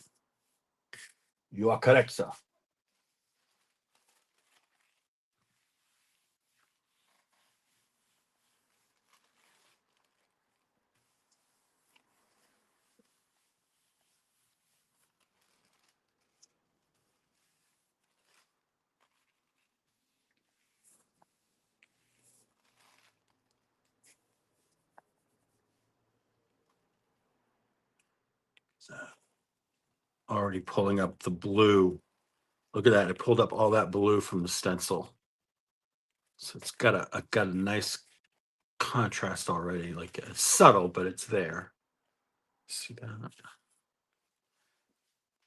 You are correct, sir. Already pulling up the blue. Look at that. I pulled up all that blue from the stencil. So it's got a nice contrast already. Like it's subtle, but it's there. See that?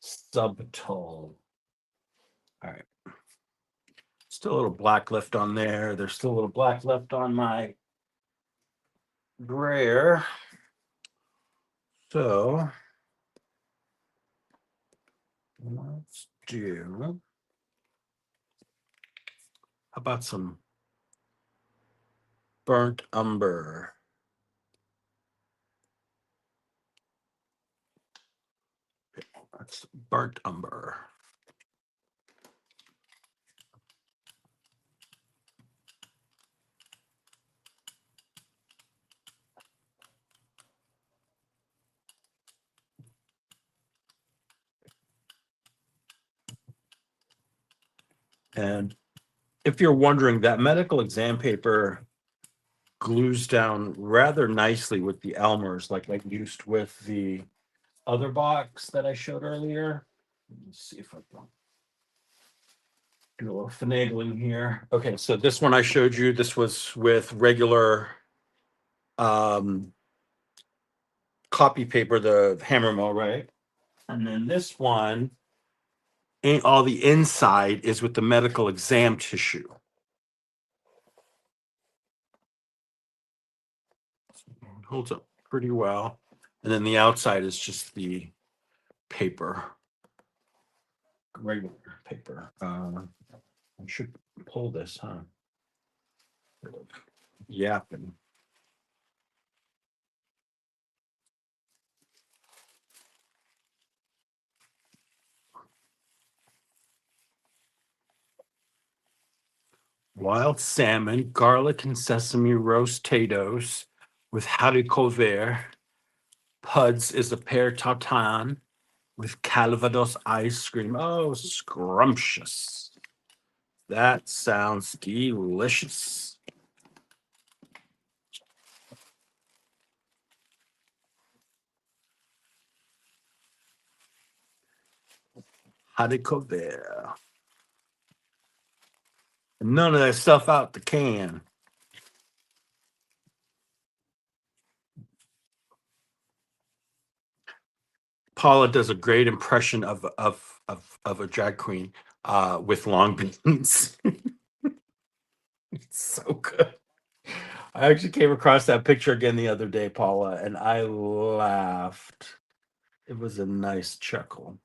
Subtle. All right. Still a little black left on there. There's still a little black left on my grayer. So let's do, how about some burnt umber? That's burnt umber. And if you're wondering, that medical exam paper glues down rather nicely with the Elmer's, like I used with the other box that I showed earlier. Let me see if I can do a little finagling here. Okay, so this one I showed you, this was with regular copy paper, the Hammermill, right? And then this one, all the inside is with the medical exam tissue. Holds up pretty well. And then the outside is just the paper, regular paper. I should pull this, huh? Yapping. Wild salmon, garlic and sesame roast potatoes with haricot vert. Puds is a pear tartan with Calvados ice cream. Oh, scrumptious. That sounds delicious. Haricot vert. None of that stuff out the can. Paula does a great impression of a drag queen with long beans. It's so good. I actually came across that picture again the other day, Paula, and I laughed. It was a nice chuckle.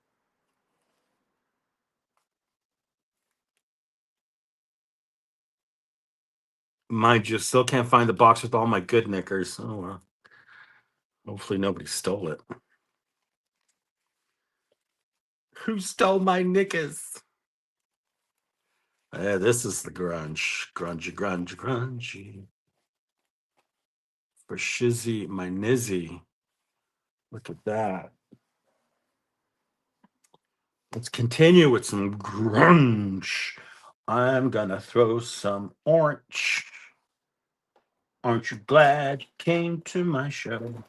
Mind you, still can't find the box with all my good knickers. Oh well. Hopefully nobody stole it. Who stole my knickers? Yeah, this is the grunge. Grungy, grungy, grungy. For Shizzy, my nizzy. Look at that. Let's continue with some grunge. I'm gonna throw some orange. Aren't you glad you came to my show?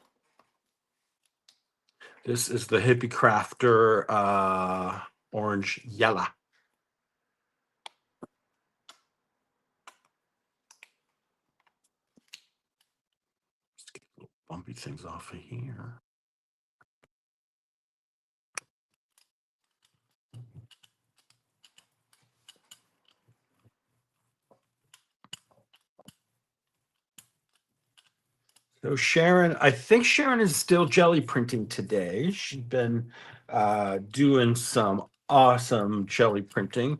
This is the Hippie Crafter orange yellow. Let's get little bumpy things off of here. So Sharon, I think Sharon is still jelly printing today. She's been doing some awesome jelly printing,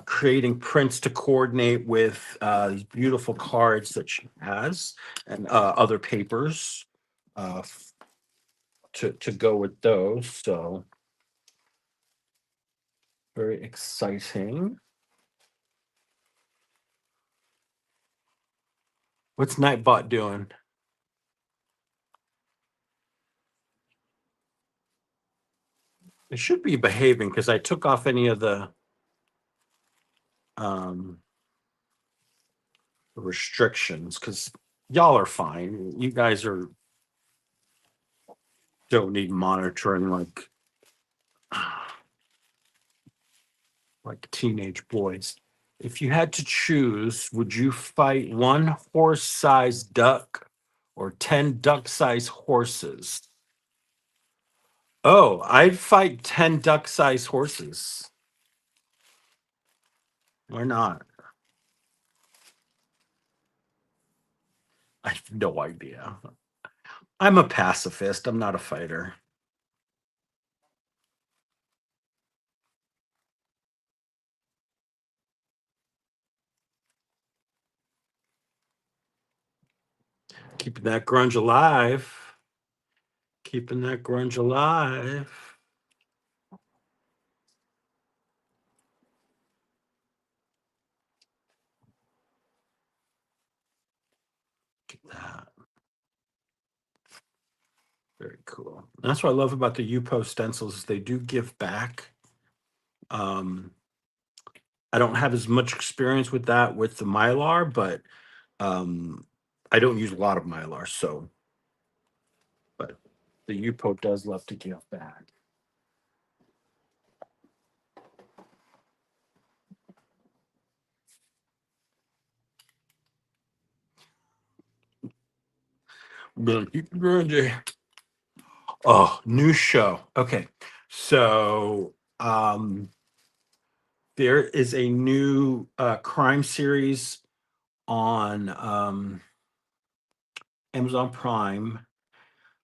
creating prints to coordinate with these beautiful cards that she has and other papers uh, f- to go with those. So very exciting. What's Nightbot doing? It should be behaving because I took off any of the um, restrictions because y'all are fine. You guys are don't need monitoring like teenage boys. If you had to choose, would you fight one horse-sized duck or 10 duck-sized horses? Oh, I'd fight 10 duck-sized horses. Why not? I have no idea. I'm a pacifist. I'm not a fighter. Keeping that grunge alive. Keeping that grunge alive. Get that. Very cool. That's what I love about the UPO stencils is they do give back. Um, I don't have as much experience with that with the Mylar, but um, I don't use a lot of Mylar, so but the UPO does love to give back. But keep it grungy. Oh, new show. Okay. So there is a new crime series on Amazon Prime.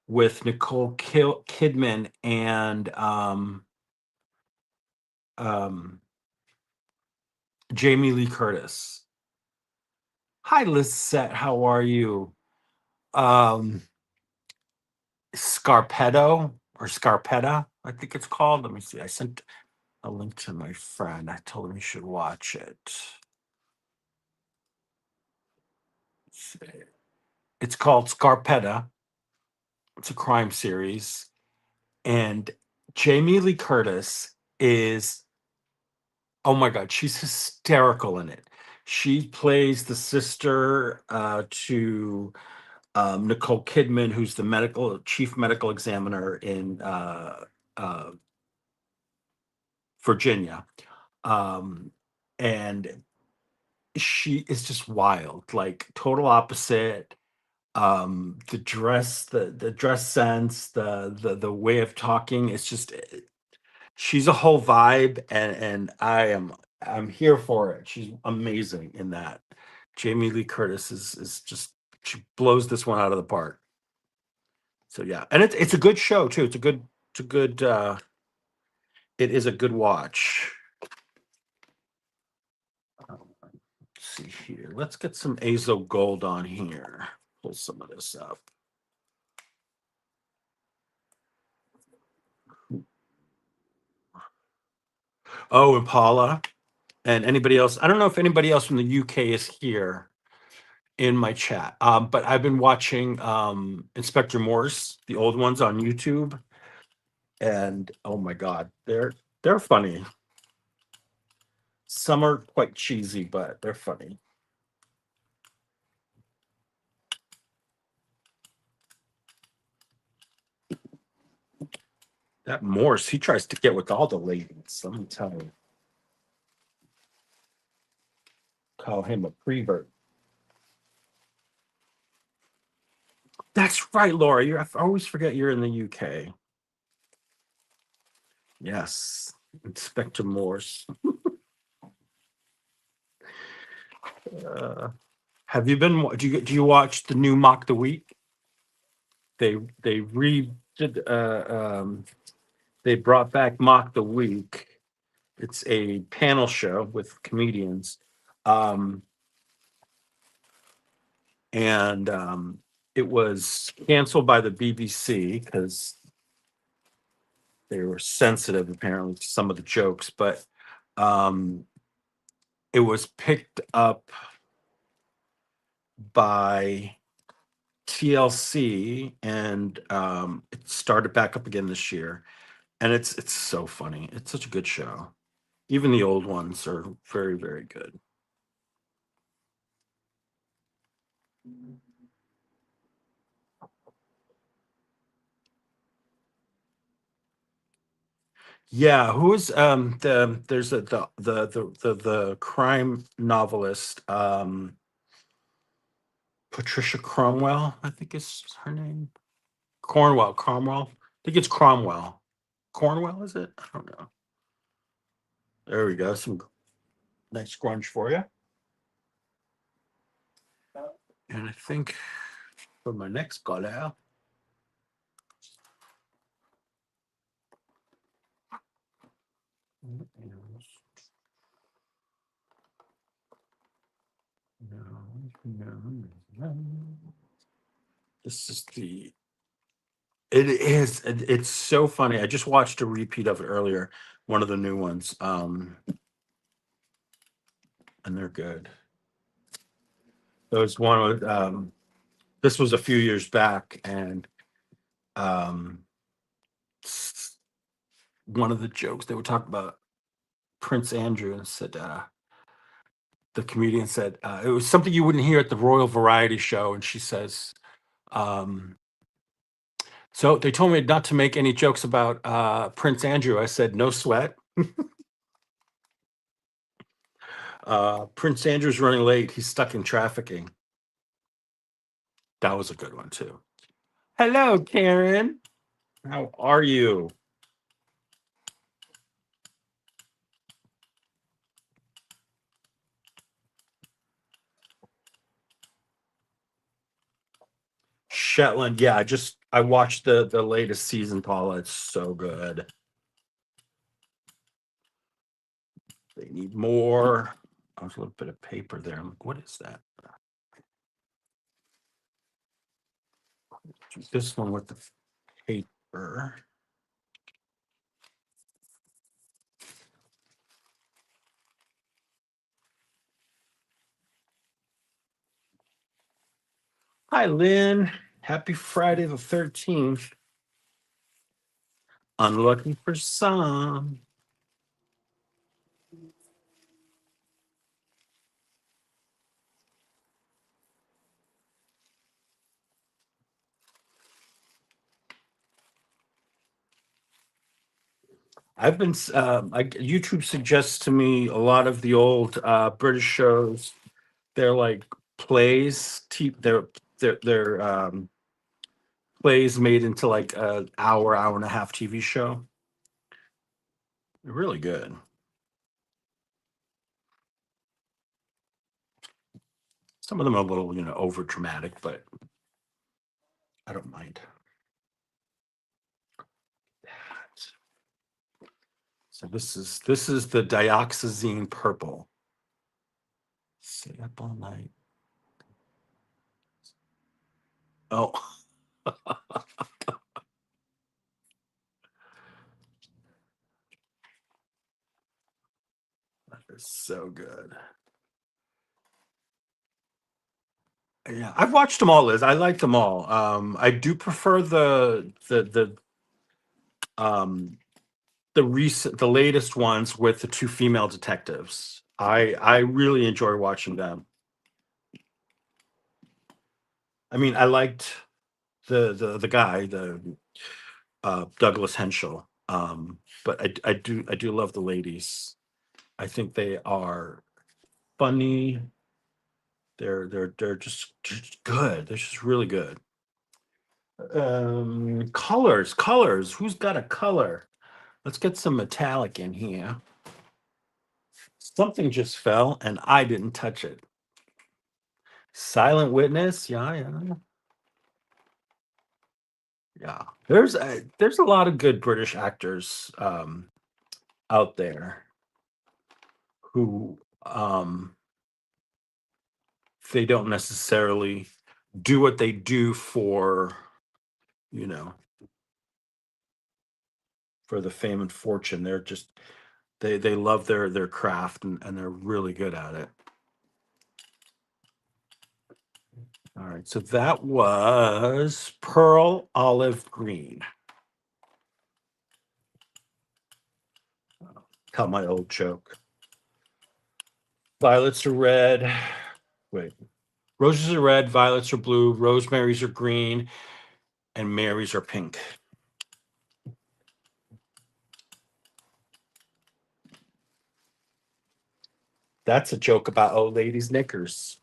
with Nicole Kidman and um, Jamie Lee Curtis. Hi, Lisette. How are you? Um, Scarpetto or Scarpetta, I think it's called. Let me see. I sent a link to my friend. I told him he should watch it. It's called Scarpetta. It's a crime series. And Jamie Lee Curtis is, oh my God, she's hysterical in it. She plays the sister to Nicole Kidman, who's the chief medical examiner in uh, Virginia. Um, and she is just wild, like total opposite. The dress sense, the way of talking, it's just she's a whole vibe, and I'm here for it. She's amazing in that. Jamie Lee Curtis is just, she blows this one out of the park. So yeah, and it's a good show too. It's a good it is a good watch. Let's see here. Let's get some Azo Gold on here. Pull some of this up. Oh, Impala. And anybody else? I don't know if anybody else from the UK is here in my chat. But I've been watching Inspector Morse, the old ones on YouTube, and oh my God, they're funny. Some are quite cheesy, but they're funny. That Morse, he tries to get with all the ladies. Let me tell you. Call him a prevert. That's right, Laura. I always forget you're in the UK. Yes, Inspector Morse. Uh, have you been? Do you watch the new Mock the Week? They redid. They brought back Mock the Week. It's a panel show with comedians, um, and it was canceled by the BBC because they were sensitive apparently to some of the jokes, but um, it was picked up by TLC, and it started back up again this year. And it's so funny. It's such a good show. Even the old ones are very, very good. Yeah, who's there's the crime novelist, Patricia Cromwell, I think is her name. Cromwell. I think it's Cromwell. Cornwell, is it? I don't know. There we go. Some nice grunge for you. And I think for my next caller, no. This is it's so funny. I just watched a repeat of it earlier, one of the new ones. And they're good. There was one with this was a few years back, and um one of the jokes they were talking about Prince Andrew, and said the comedian said it was something you wouldn't hear at the Royal Variety Show, and she says, um, so they told me not to make any jokes about Prince Andrew. I said, no sweat. Prince Andrew's running late. He's stuck in trafficking. That was a good one too. Hello, Karen. How are you? Shetland. Yeah, I watched the latest season, Paula. It's so good. They need more. Oh, there's a little bit of paper there. I'm like, what is that? This one with the paper. Hi, Lynn. Happy Friday the 13th. Unlucky for some. I've been YouTube suggests to me a lot of the old British shows. They're like plays. They're plays made into like an hour and a half TV show. They're really good. Some of them are a little, over dramatic, but I don't mind. So this is the dioxazine purple. Stay up all night. Oh, that is so good. Yeah, I've watched them all, Liz. I like them all. I do prefer um the latest ones with the two female detectives. I really enjoy watching them. I mean, I liked the guy, the Douglas Henschel. But I do love the ladies. I think they are funny. They're just good. They're just really good. Colors. Who's got a color? Let's get some metallic in here. Something just fell and I didn't touch it. Silent Witness. Yeah. Yeah. There's a lot of good British actors out there who they don't necessarily do what they do you know, for the fame and fortune. They're just they love their craft and they're really good at it. All right, so that was Pearl Olive Green. Tell my old joke. Violets are red. Wait. Roses are red, violets are blue, rosemaries are green, and Marys are pink. That's a joke about old ladies' knickers.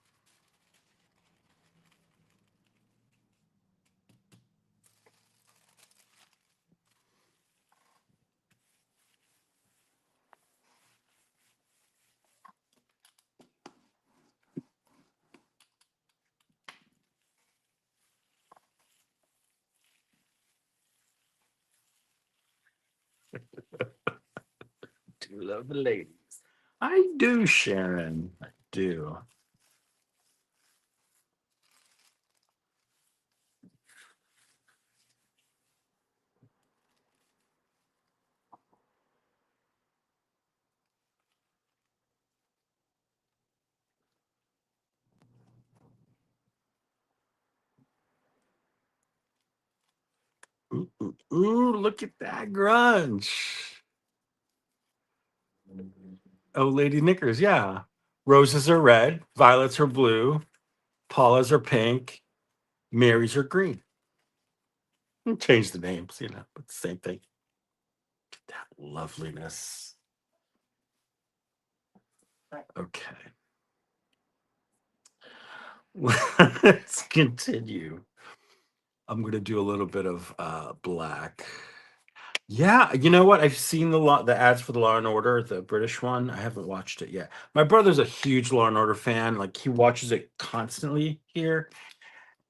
Do love the ladies. I do, Sharon. I do. Ooh, look at that grunge. Oh, lady knickers, yeah. Roses are red, violets are blue, Paula's are pink, Mary's are green. Change the names, but the same thing. That loveliness. Okay. Let's continue. I'm going to do a little bit of black. Yeah, you know what? I've seen the ads for the Law and Order, the British one. I haven't watched it yet. My brother's a huge Law and Order fan. Like he watches it constantly here,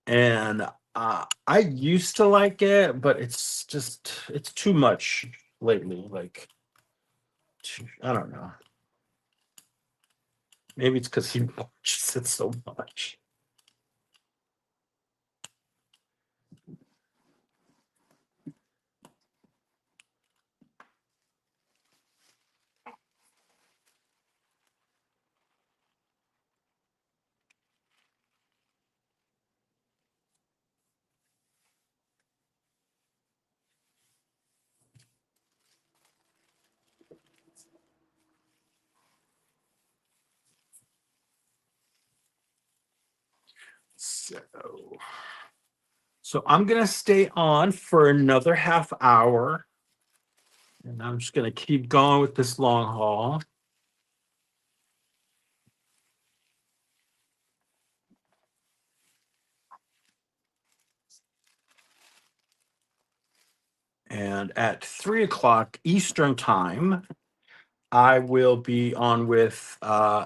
and I used to like it, but it's too much lately. Like, I don't know. Maybe it's because he watches it so much. So, so I'm gonna stay on for another half hour, and I'm just gonna keep going with this long haul. And at 3 o'clock Eastern time, I will be on with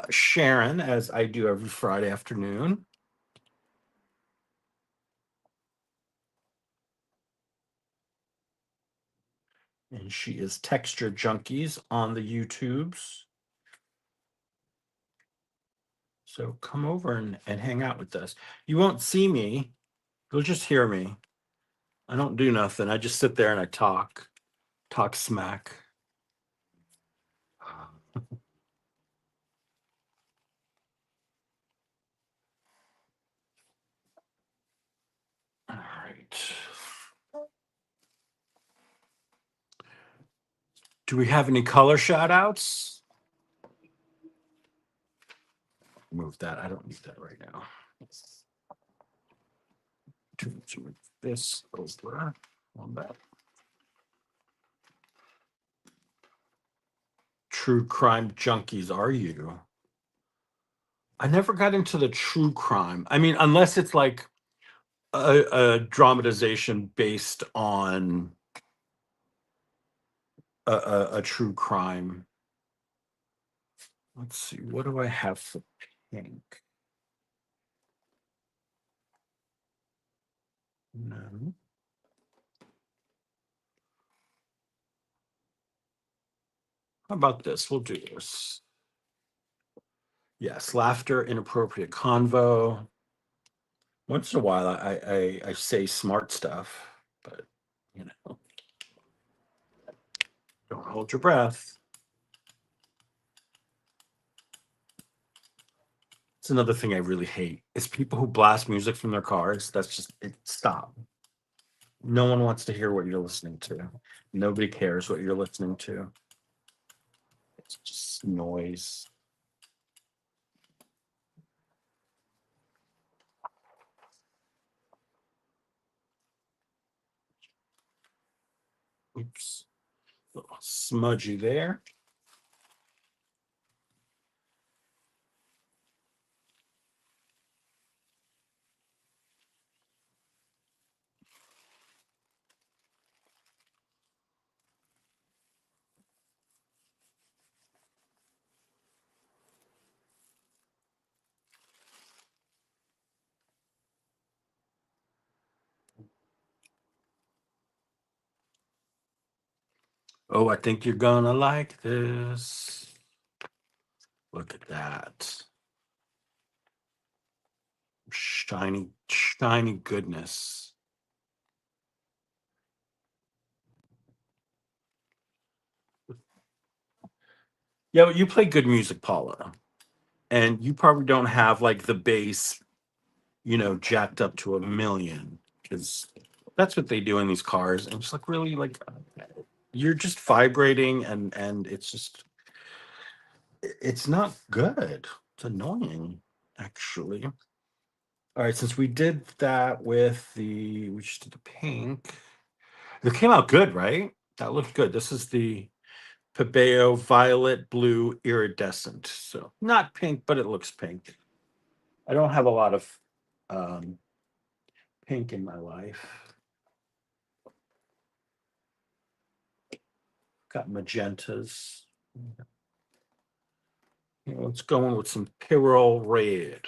Sharon, as I do every Friday afternoon. And she is Texture Junkies on the YouTubes. So come over and hang out with us. You won't see me, you'll just hear me. I don't do nothing. I just sit there and I talk smack. All right. Do we have any color shout outs? Move that. I don't need that right now. To move this over on that. True crime junkies, are you? I never got into the true crime. I mean, unless it's like a dramatization based on a true crime. Let's see, what do I have for pink? No. How about this? We'll do this. Yes, laughter, inappropriate convo. Once in a while, I say smart stuff, but you know, don't hold your breath. It's another thing I really hate is people who blast music from their cars. That's just it. Stop. No one wants to hear what you're listening to. Nobody cares what you're listening to. It's just noise. Oops. A little smudgy there. Oh, I think you're gonna like this. Look at that. Shiny, shiny goodness. Yeah, you play good music, Paula. And you probably don't have like the bass, jacked up to 1 million. Because that's what they do in these cars. And just like really like you're just vibrating and it's not good. It's annoying, actually. All right, since we did that we just did the pink. It came out good, right? That looked good. This is the Pebeo Violet Blue Iridescent. So not pink, but it looks pink. I don't have a lot of um, pink in my life. Got magentas. Let's go in with some Pyrrole Red.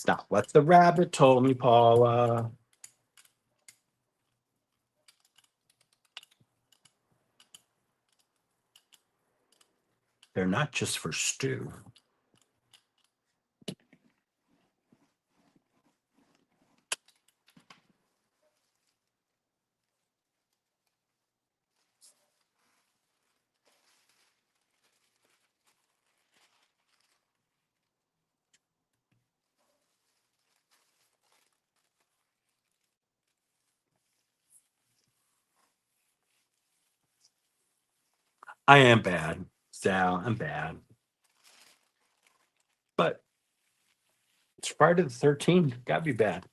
It's not what the rabbit told me, Paula. They're not just for stew. I am bad, Sal. I'm bad. But it's Friday the 13th. Gotta be bad.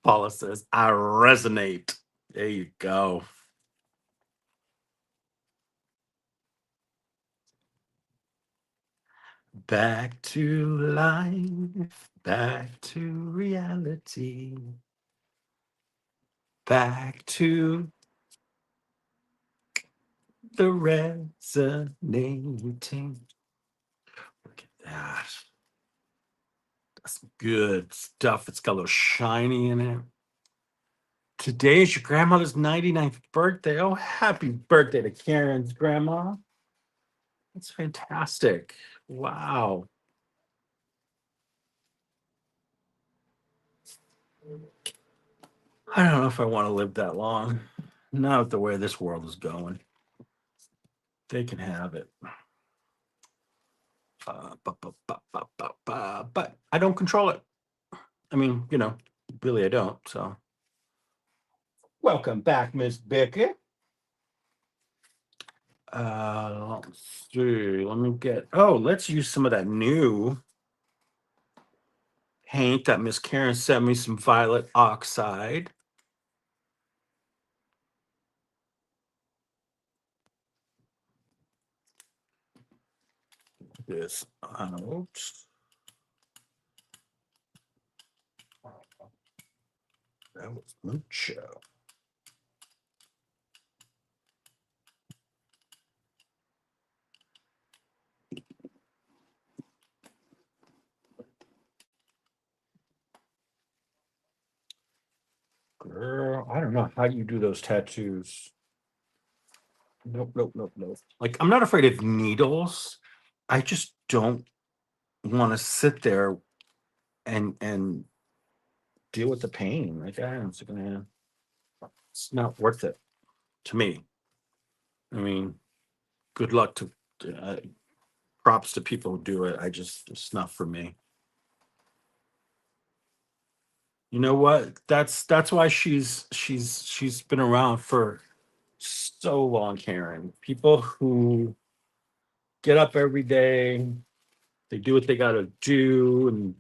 Paula says, I resonate. There you go. Back to life, back to reality, back to the resonating. Look at that. That's good stuff. It's got a little shiny in it. Today is your grandmother's 99th birthday. Oh, happy birthday to Karen's grandma. That's fantastic. Wow. I don't know if I want to live that long. Not the way this world is going. They can have it. But I don't control it. I mean, really I don't. So welcome back, Miss Becky. Let's see. Let's use some of that new paint that Miss Karen sent me, some violet oxide. This out. That was mucho. Girl, I don't know how you do those tattoos. Nope. Like, I'm not afraid of needles. I just don't want to sit there and deal with the pain. Like, it's not worth it to me. I mean, good luck to uh, props to people who do it. It's not for me. You know what? That's why she's been around for so long, Karen. People who get up every day, they do what they got to do, and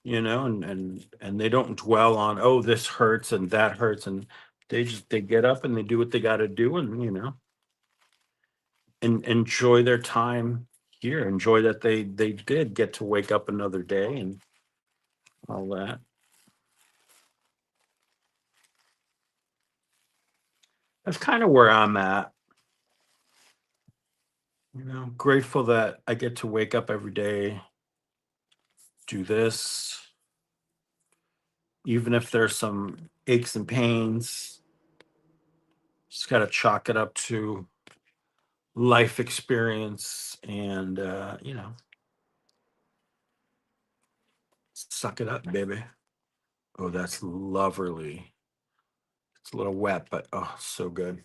and they don't dwell on, oh, this hurts and that hurts, and they get up and they do what they got to do, and and enjoy their time here. Enjoy that they did get to wake up another day and all that. That's kind of where I'm at. Grateful that I get to wake up every day, do this, even if there's some aches and pains. Just got to chalk it up to life experience and, suck it up, baby. Oh, that's lovely. It's a little wet, but oh, so good.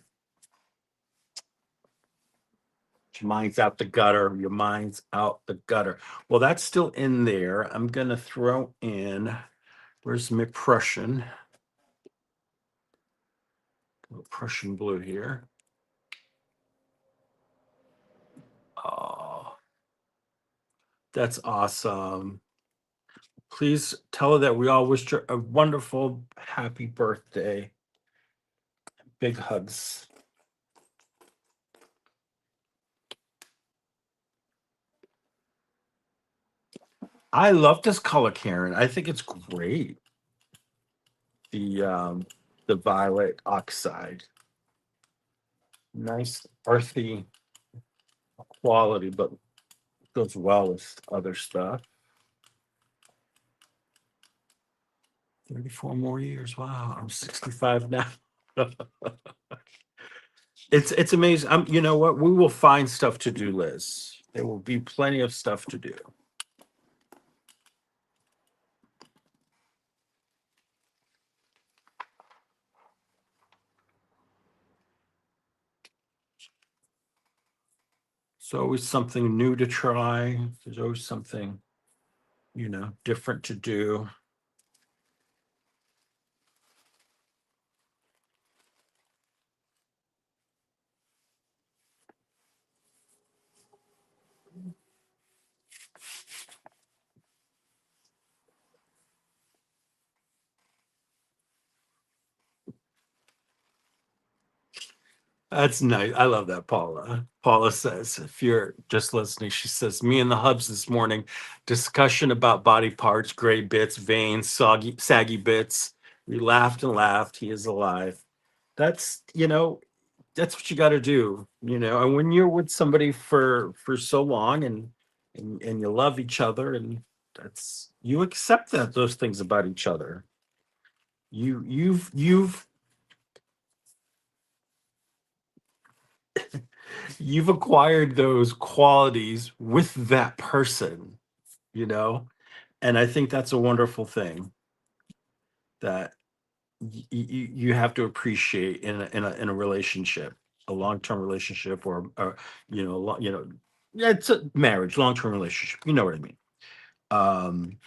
Your mind's out the gutter. Your mind's out the gutter. Well, that's still in there. I'm going to throw in, where's my Prussian? Prussian blue here. Oh, that's awesome. Please tell her that we all wished her a wonderful, happy birthday. Big hugs. I love this color, Karen. I think it's great. The the violet oxide. Nice earthy quality, but goes well with other stuff. 34 more years. Wow, I'm 65 now. It's amazing. You know what? We will find stuff to do, Liz. There will be plenty of stuff to do. There's always something new to try. There's always something, different to do. That's nice. I love that, Paula. Paula says, if you're just listening, she says, me and the hubs this morning, discussion about body parts, gray bits, veins, saggy bits. We laughed and laughed. He is alive. That's what you got to do. And when you're with somebody for so long and you love each other, and that's you accept those things about each other. You've acquired those qualities with that person, you know? And I think that's a wonderful thing that you have to appreciate in a relationship, a long-term relationship, or yeah, it's a marriage, long-term relationship. You know what I mean? Um,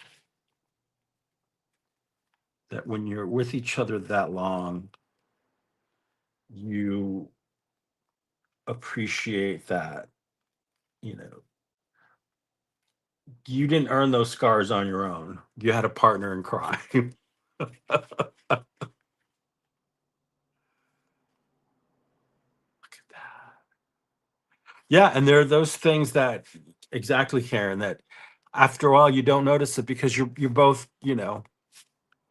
that when you're with each other that long, you appreciate that, you know, you didn't earn those scars on your own. You had a partner in crime. Look at that. Yeah, and there are those things that exactly, Karen, that after a while you don't notice it because you're both,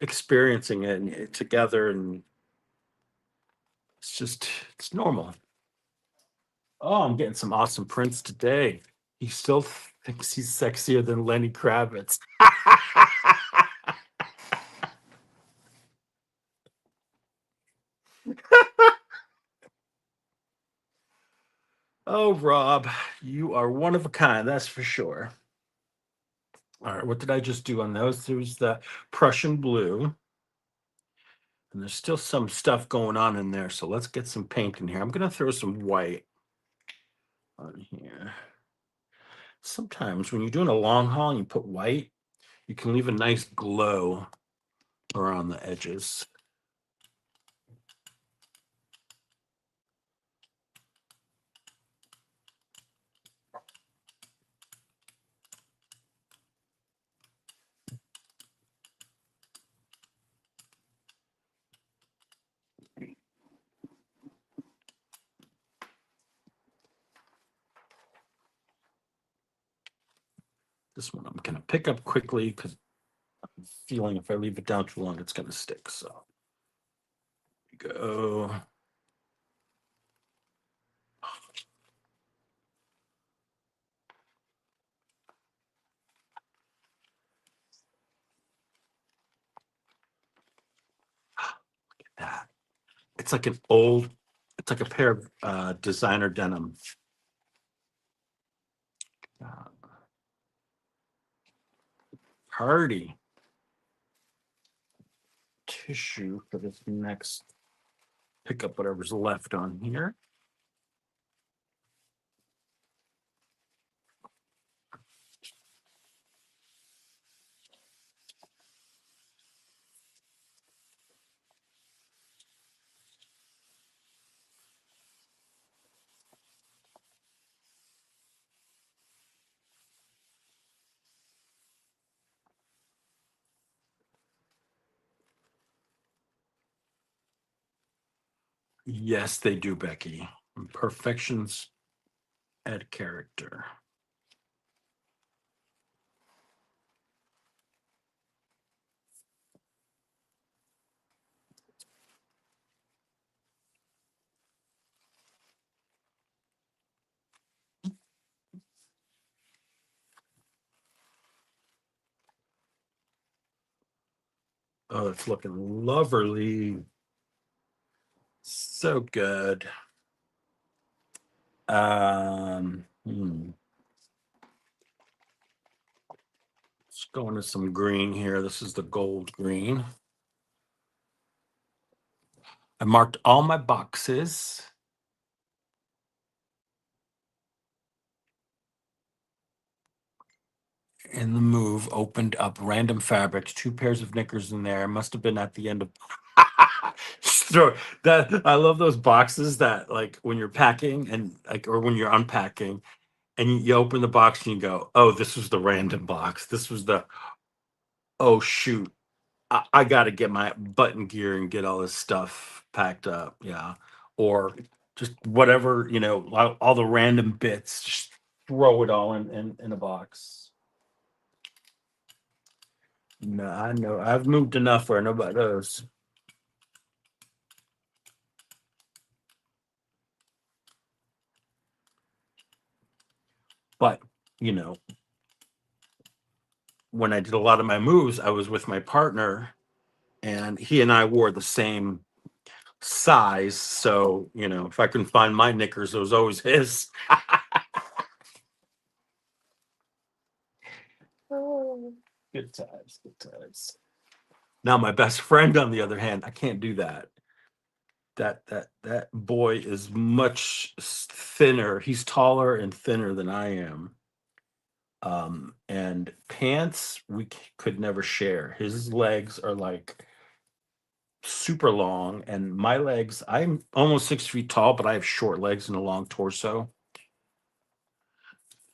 experiencing it together, and it's normal. Oh, I'm getting some awesome prints today. He still thinks he's sexier than Lenny Kravitz. Oh, Rob, you are one of a kind, that's for sure. All right, what did I just do on those? There was the Prussian blue, and there's still some stuff going on in there. So let's get some paint in here. I'm gonna throw some white on here. Sometimes when you're doing a long haul and you put white, you can leave a nice glow around the edges. This one I'm gonna pick up quickly because I'm feeling if I leave it down too long, it's gonna stick. So here we go. That. It's like it's like a pair of designer denim. Uh, Party tissue for this next. Pick up whatever's left on here. Yes, they do, Becky. Imperfections add character. Oh, it's looking lovely. So good. Let's go into some green here. This is the gold green. I marked all my boxes. In the move, opened up random fabrics, 2 pairs of knickers in there. Must have been at the end of Just that. I love those boxes that like when you're packing and like or when you're unpacking and you open the box and you go, oh, this was the random box. This was the oh shoot. I got to get my button gear and get all this stuff packed up. Yeah. Or just whatever, all the random bits, just throw it all in a box. No, I know. I've moved enough where nobody knows. But, you know, when I did a lot of my moves, I was with my partner and he and I wore the same size. So, if I couldn't find my knickers, it was always his. Oh, good times, good times. Now, my best friend, on the other hand, I can't do that. That boy is much thinner. He's taller and thinner than I am. And pants we could never share. His legs are like super long, and my legs, I'm almost 6 feet tall, but I have short legs and a long torso.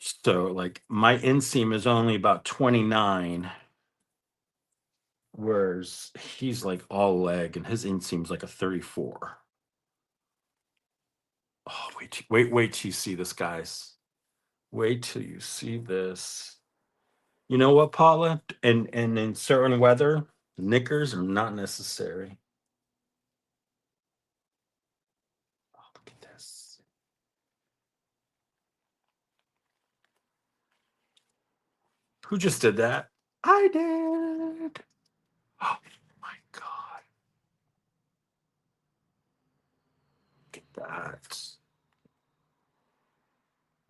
So like my inseam is only about 29, whereas he's like all leg and his inseam's like a 34. Oh, wait till you see this, guys. Wait till you see this. You know what, Paula? And in certain weather, knickers are not necessary. Oh, look at this. Who just did that? I did. Oh my God. Look at that.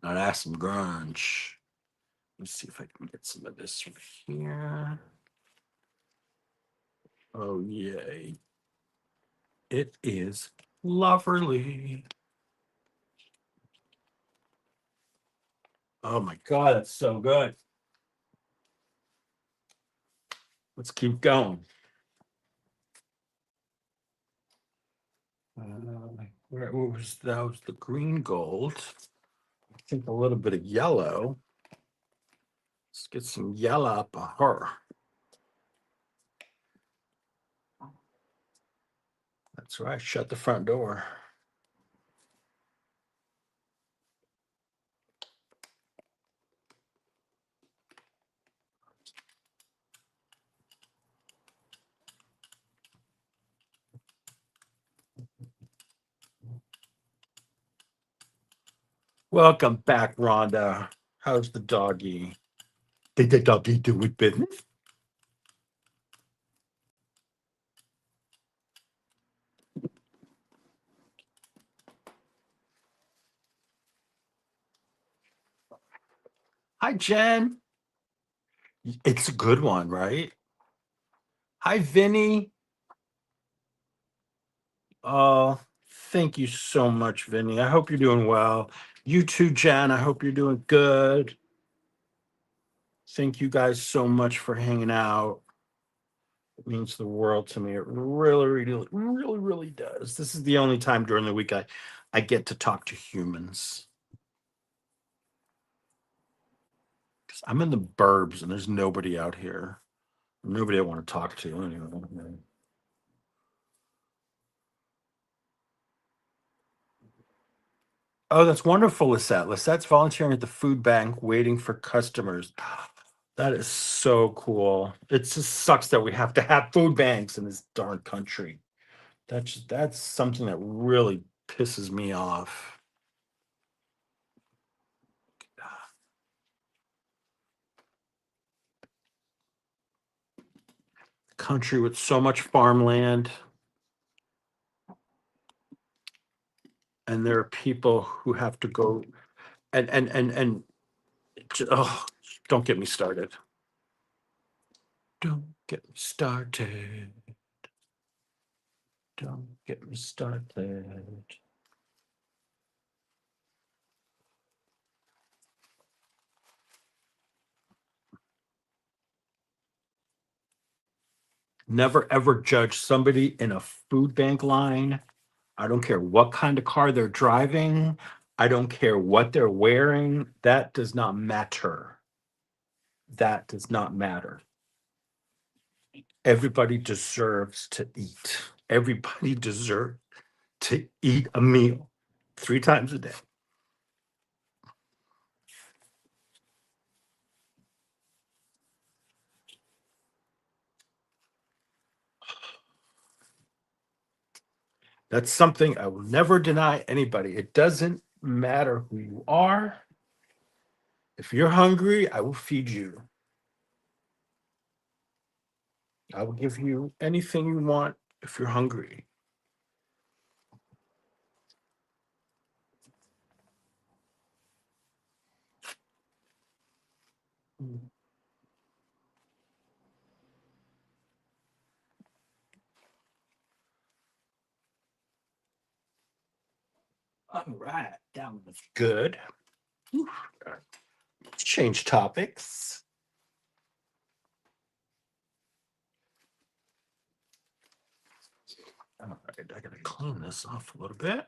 Now that's some grunge. Let's see if I can get some of this from here. Oh, yay. It is lovely. Oh my God, that's so good. Let's keep going. What was that? Was the green gold? I think a little bit of yellow. Let's get some yellow up on her. That's right. Shut the front door. Welcome back, Rhonda. How's the doggy? Did the doggy do it business? Hi, Jen. It's a good one, right? Hi, Vinny. Oh, thank you so much, Vinny. I hope you're doing well. You too, Jen. I hope you're doing good. Thank you guys so much for hanging out. It means the world to me. It really, really, really, really does. This is the only time during the week I get to talk to humans. 'Cause I'm in the burbs and there's nobody out here. Nobody I want to talk to anyway. Oh, that's wonderful, Lisette. Lisette's volunteering at the food bank waiting for customers. That is so cool. It just sucks that we have to have food banks in this darn country. That's something that really pisses me off. country with so much farmland, and there are people who have to go and oh, don't get me started. Don't get me started. Don't get me started. Never ever judge somebody in a food bank line. I don't care what kind of car they're driving. I don't care what they're wearing. That does not matter. That does not matter. Everybody deserves to eat. Everybody deserves to eat a meal 3 times a day. That's something I will never deny anybody. It doesn't matter who you are. If you're hungry, I will feed you. I will give you anything you want if you're hungry. All right, that was good. Whew. Let's change topics. All right, I gotta clean this off a little bit.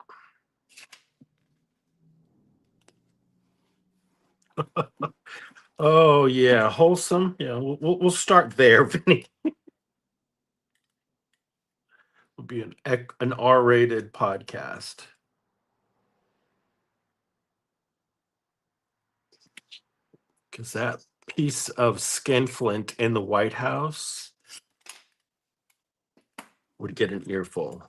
Oh yeah, wholesome. Yeah, we'll start there, Vinny. It'll be an R-rated podcast. Because that piece of skinflint in the White House would get an earful.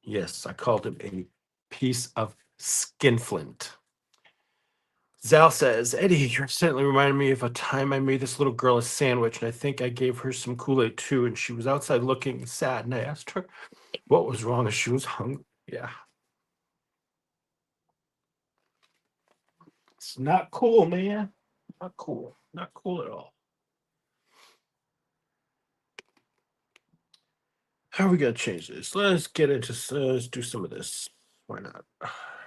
Yes, I called him a piece of skinflint. Zal says, Eddie, you're certainly reminding me of a time I made this little girl a sandwich, and I think I gave her some Kool-Aid too, and she was outside looking sad, and I asked her what was wrong, and she was hungry. Yeah. It's not cool, man. Not cool. Not cool at all. How are we gonna change this? Let's get into let's do some of this. Why not?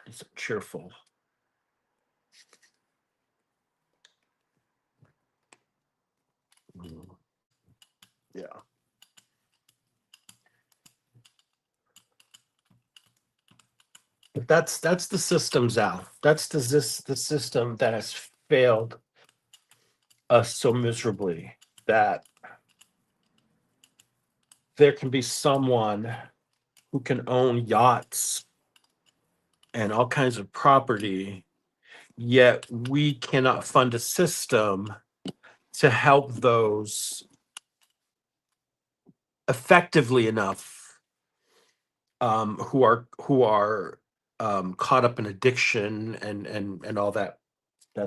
It's cheerful. Yeah. But that's the system's out. That's the system that has failed us so miserably that there can be someone who can own yachts and all kinds of property, yet we cannot fund a system to help those effectively enough who are caught up in addiction and all that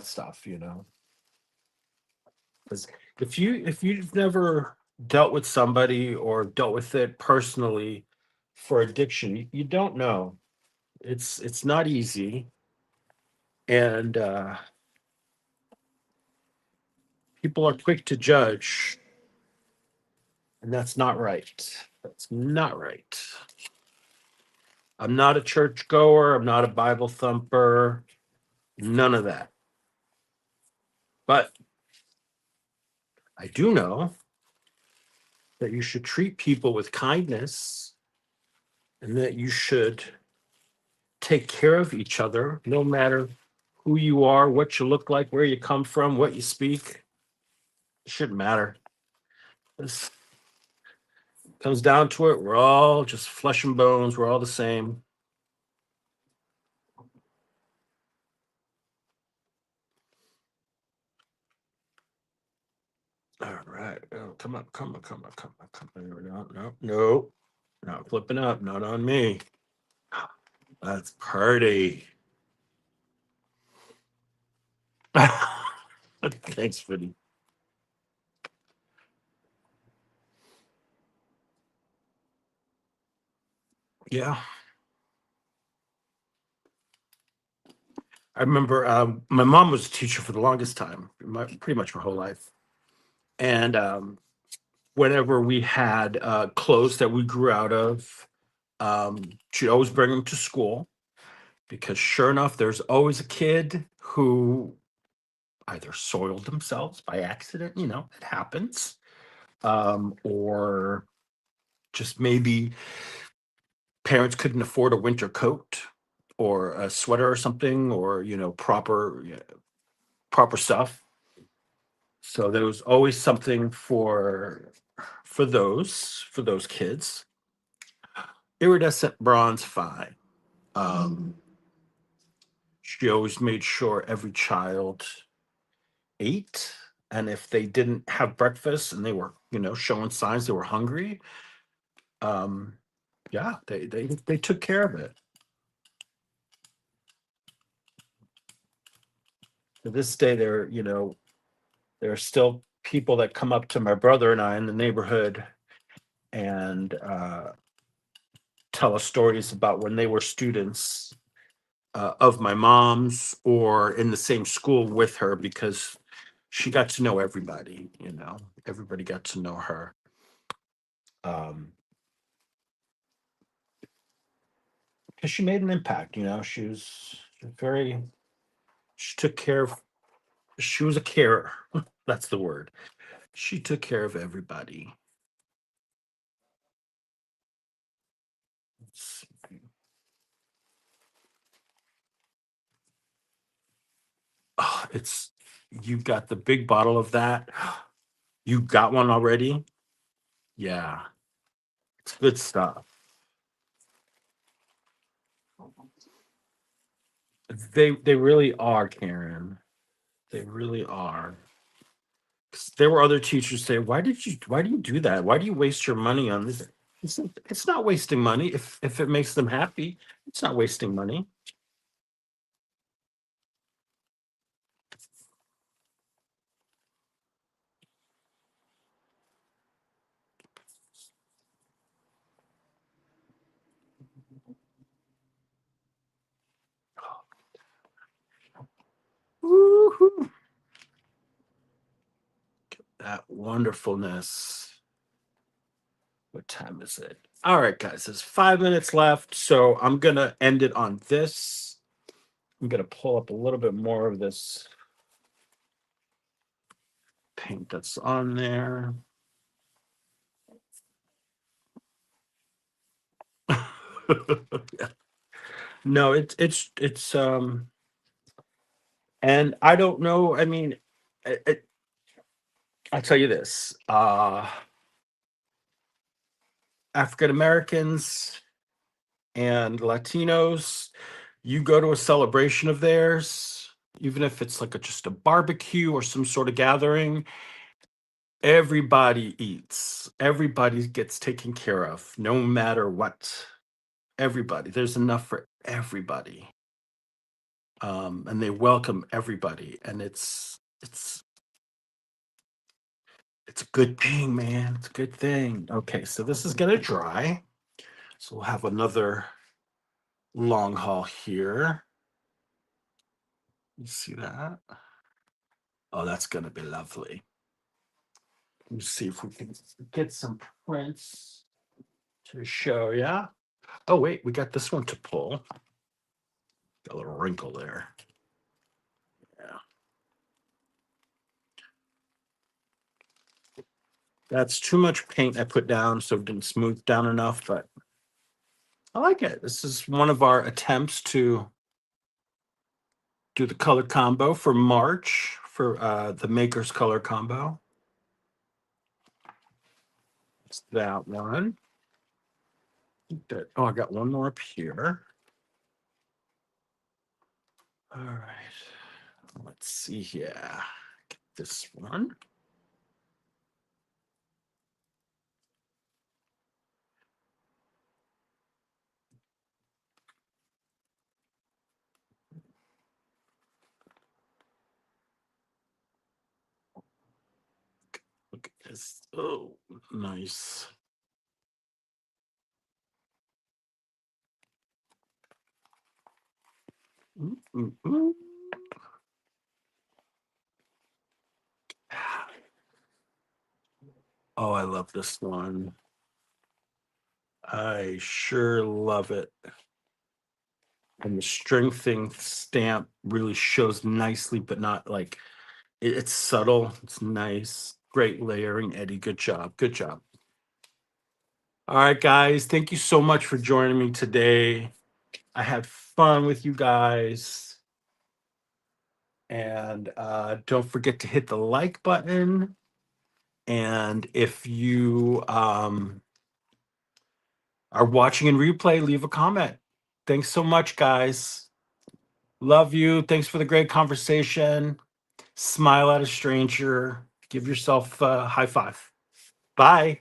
stuff, you know. Because if you've never dealt with somebody or dealt with it personally for addiction, you don't know. It's not easy, and people are quick to judge, and that's not right. That's not right. I'm not a church goer. I'm not a Bible thumper. None of that. But I do know that you should treat people with kindness and that you should take care of each other no matter who you are, what you look like, where you come from, what you speak. It shouldn't matter. This comes down to it. We're all just flesh and bones. We're all the same. All right. Oh, come on, come on, come on, come on, come on. No, no, no. Not flipping up. Not on me. That's party. Thanks, Vinny. Yeah. I remember my mom was a teacher for the longest time, pretty much her whole life. And whenever we had clothes that we grew out of, she'd always bring them to school because sure enough, there's always a kid who either soiled themselves by accident, it happens, or just maybe parents couldn't afford a winter coat or a sweater or something, or proper proper stuff. So there was always something for those kids. Iridescent bronze, fine. Um, she always made sure every child ate, and if they didn't have breakfast and they were, showing signs they were hungry, um, yeah, they took care of it. To this day, there are still people that come up to my brother and I in the neighborhood and tell us stories about when they were students of my mom's or in the same school with her because she got to know everybody, everybody got to know her. Um, because she made an impact, she was very, she took care of, she was a carer. That's the word. She took care of everybody. Let's see. Oh, you've got the big bottle of that. You got one already? Yeah, it's good stuff. They really are, Karen. They really are. 'Cause there were other teachers say, why do you do that? Why do you waste your money on this? It's not wasting money if it makes them happy. It's not wasting money. Woo-hoo. That wonderfulness. What time is it? All right, guys, there's 5 minutes left. So I'm gonna end it on this. I'm gonna pull up a little bit more of this paint that's on there. No, it's and I don't know. I mean, I'll tell you this. African Americans and Latinos, you go to a celebration of theirs, even if it's like just a barbecue or some sort of gathering, everybody eats. Everybody gets taken care of, no matter what. Everybody. There's enough for everybody. And they welcome everybody. And it's a good thing, man. It's a good thing. Okay, so this is gonna dry. So we'll have another long haul here. You see that? Oh, that's gonna be lovely. Let me see if we can get some prints to show ya. Oh, wait, we got this one to pull. Got a little wrinkle there. Yeah. That's too much paint I put down, so it didn't smooth down enough, but I like it. This is one of our attempts to do the color combo for March for the Maker's Color Combo. It's that one. Oh, I got one more up here. All right. Let's see here. Get this one. Look at this. Oh, nice. Mm, mm, mm. Oh, I love this one. I sure love it. And the string thing stamp really shows nicely, but not like it's subtle. It's nice. Great layering, Eddie. Good job. Good job. All right, guys. Thank you so much for joining me today. I had fun with you guys. And don't forget to hit the like button. And if you are watching in replay, leave a comment. Thanks so much, guys. Love you. Thanks for the great conversation. Smile at a stranger. Give yourself a high five. Bye.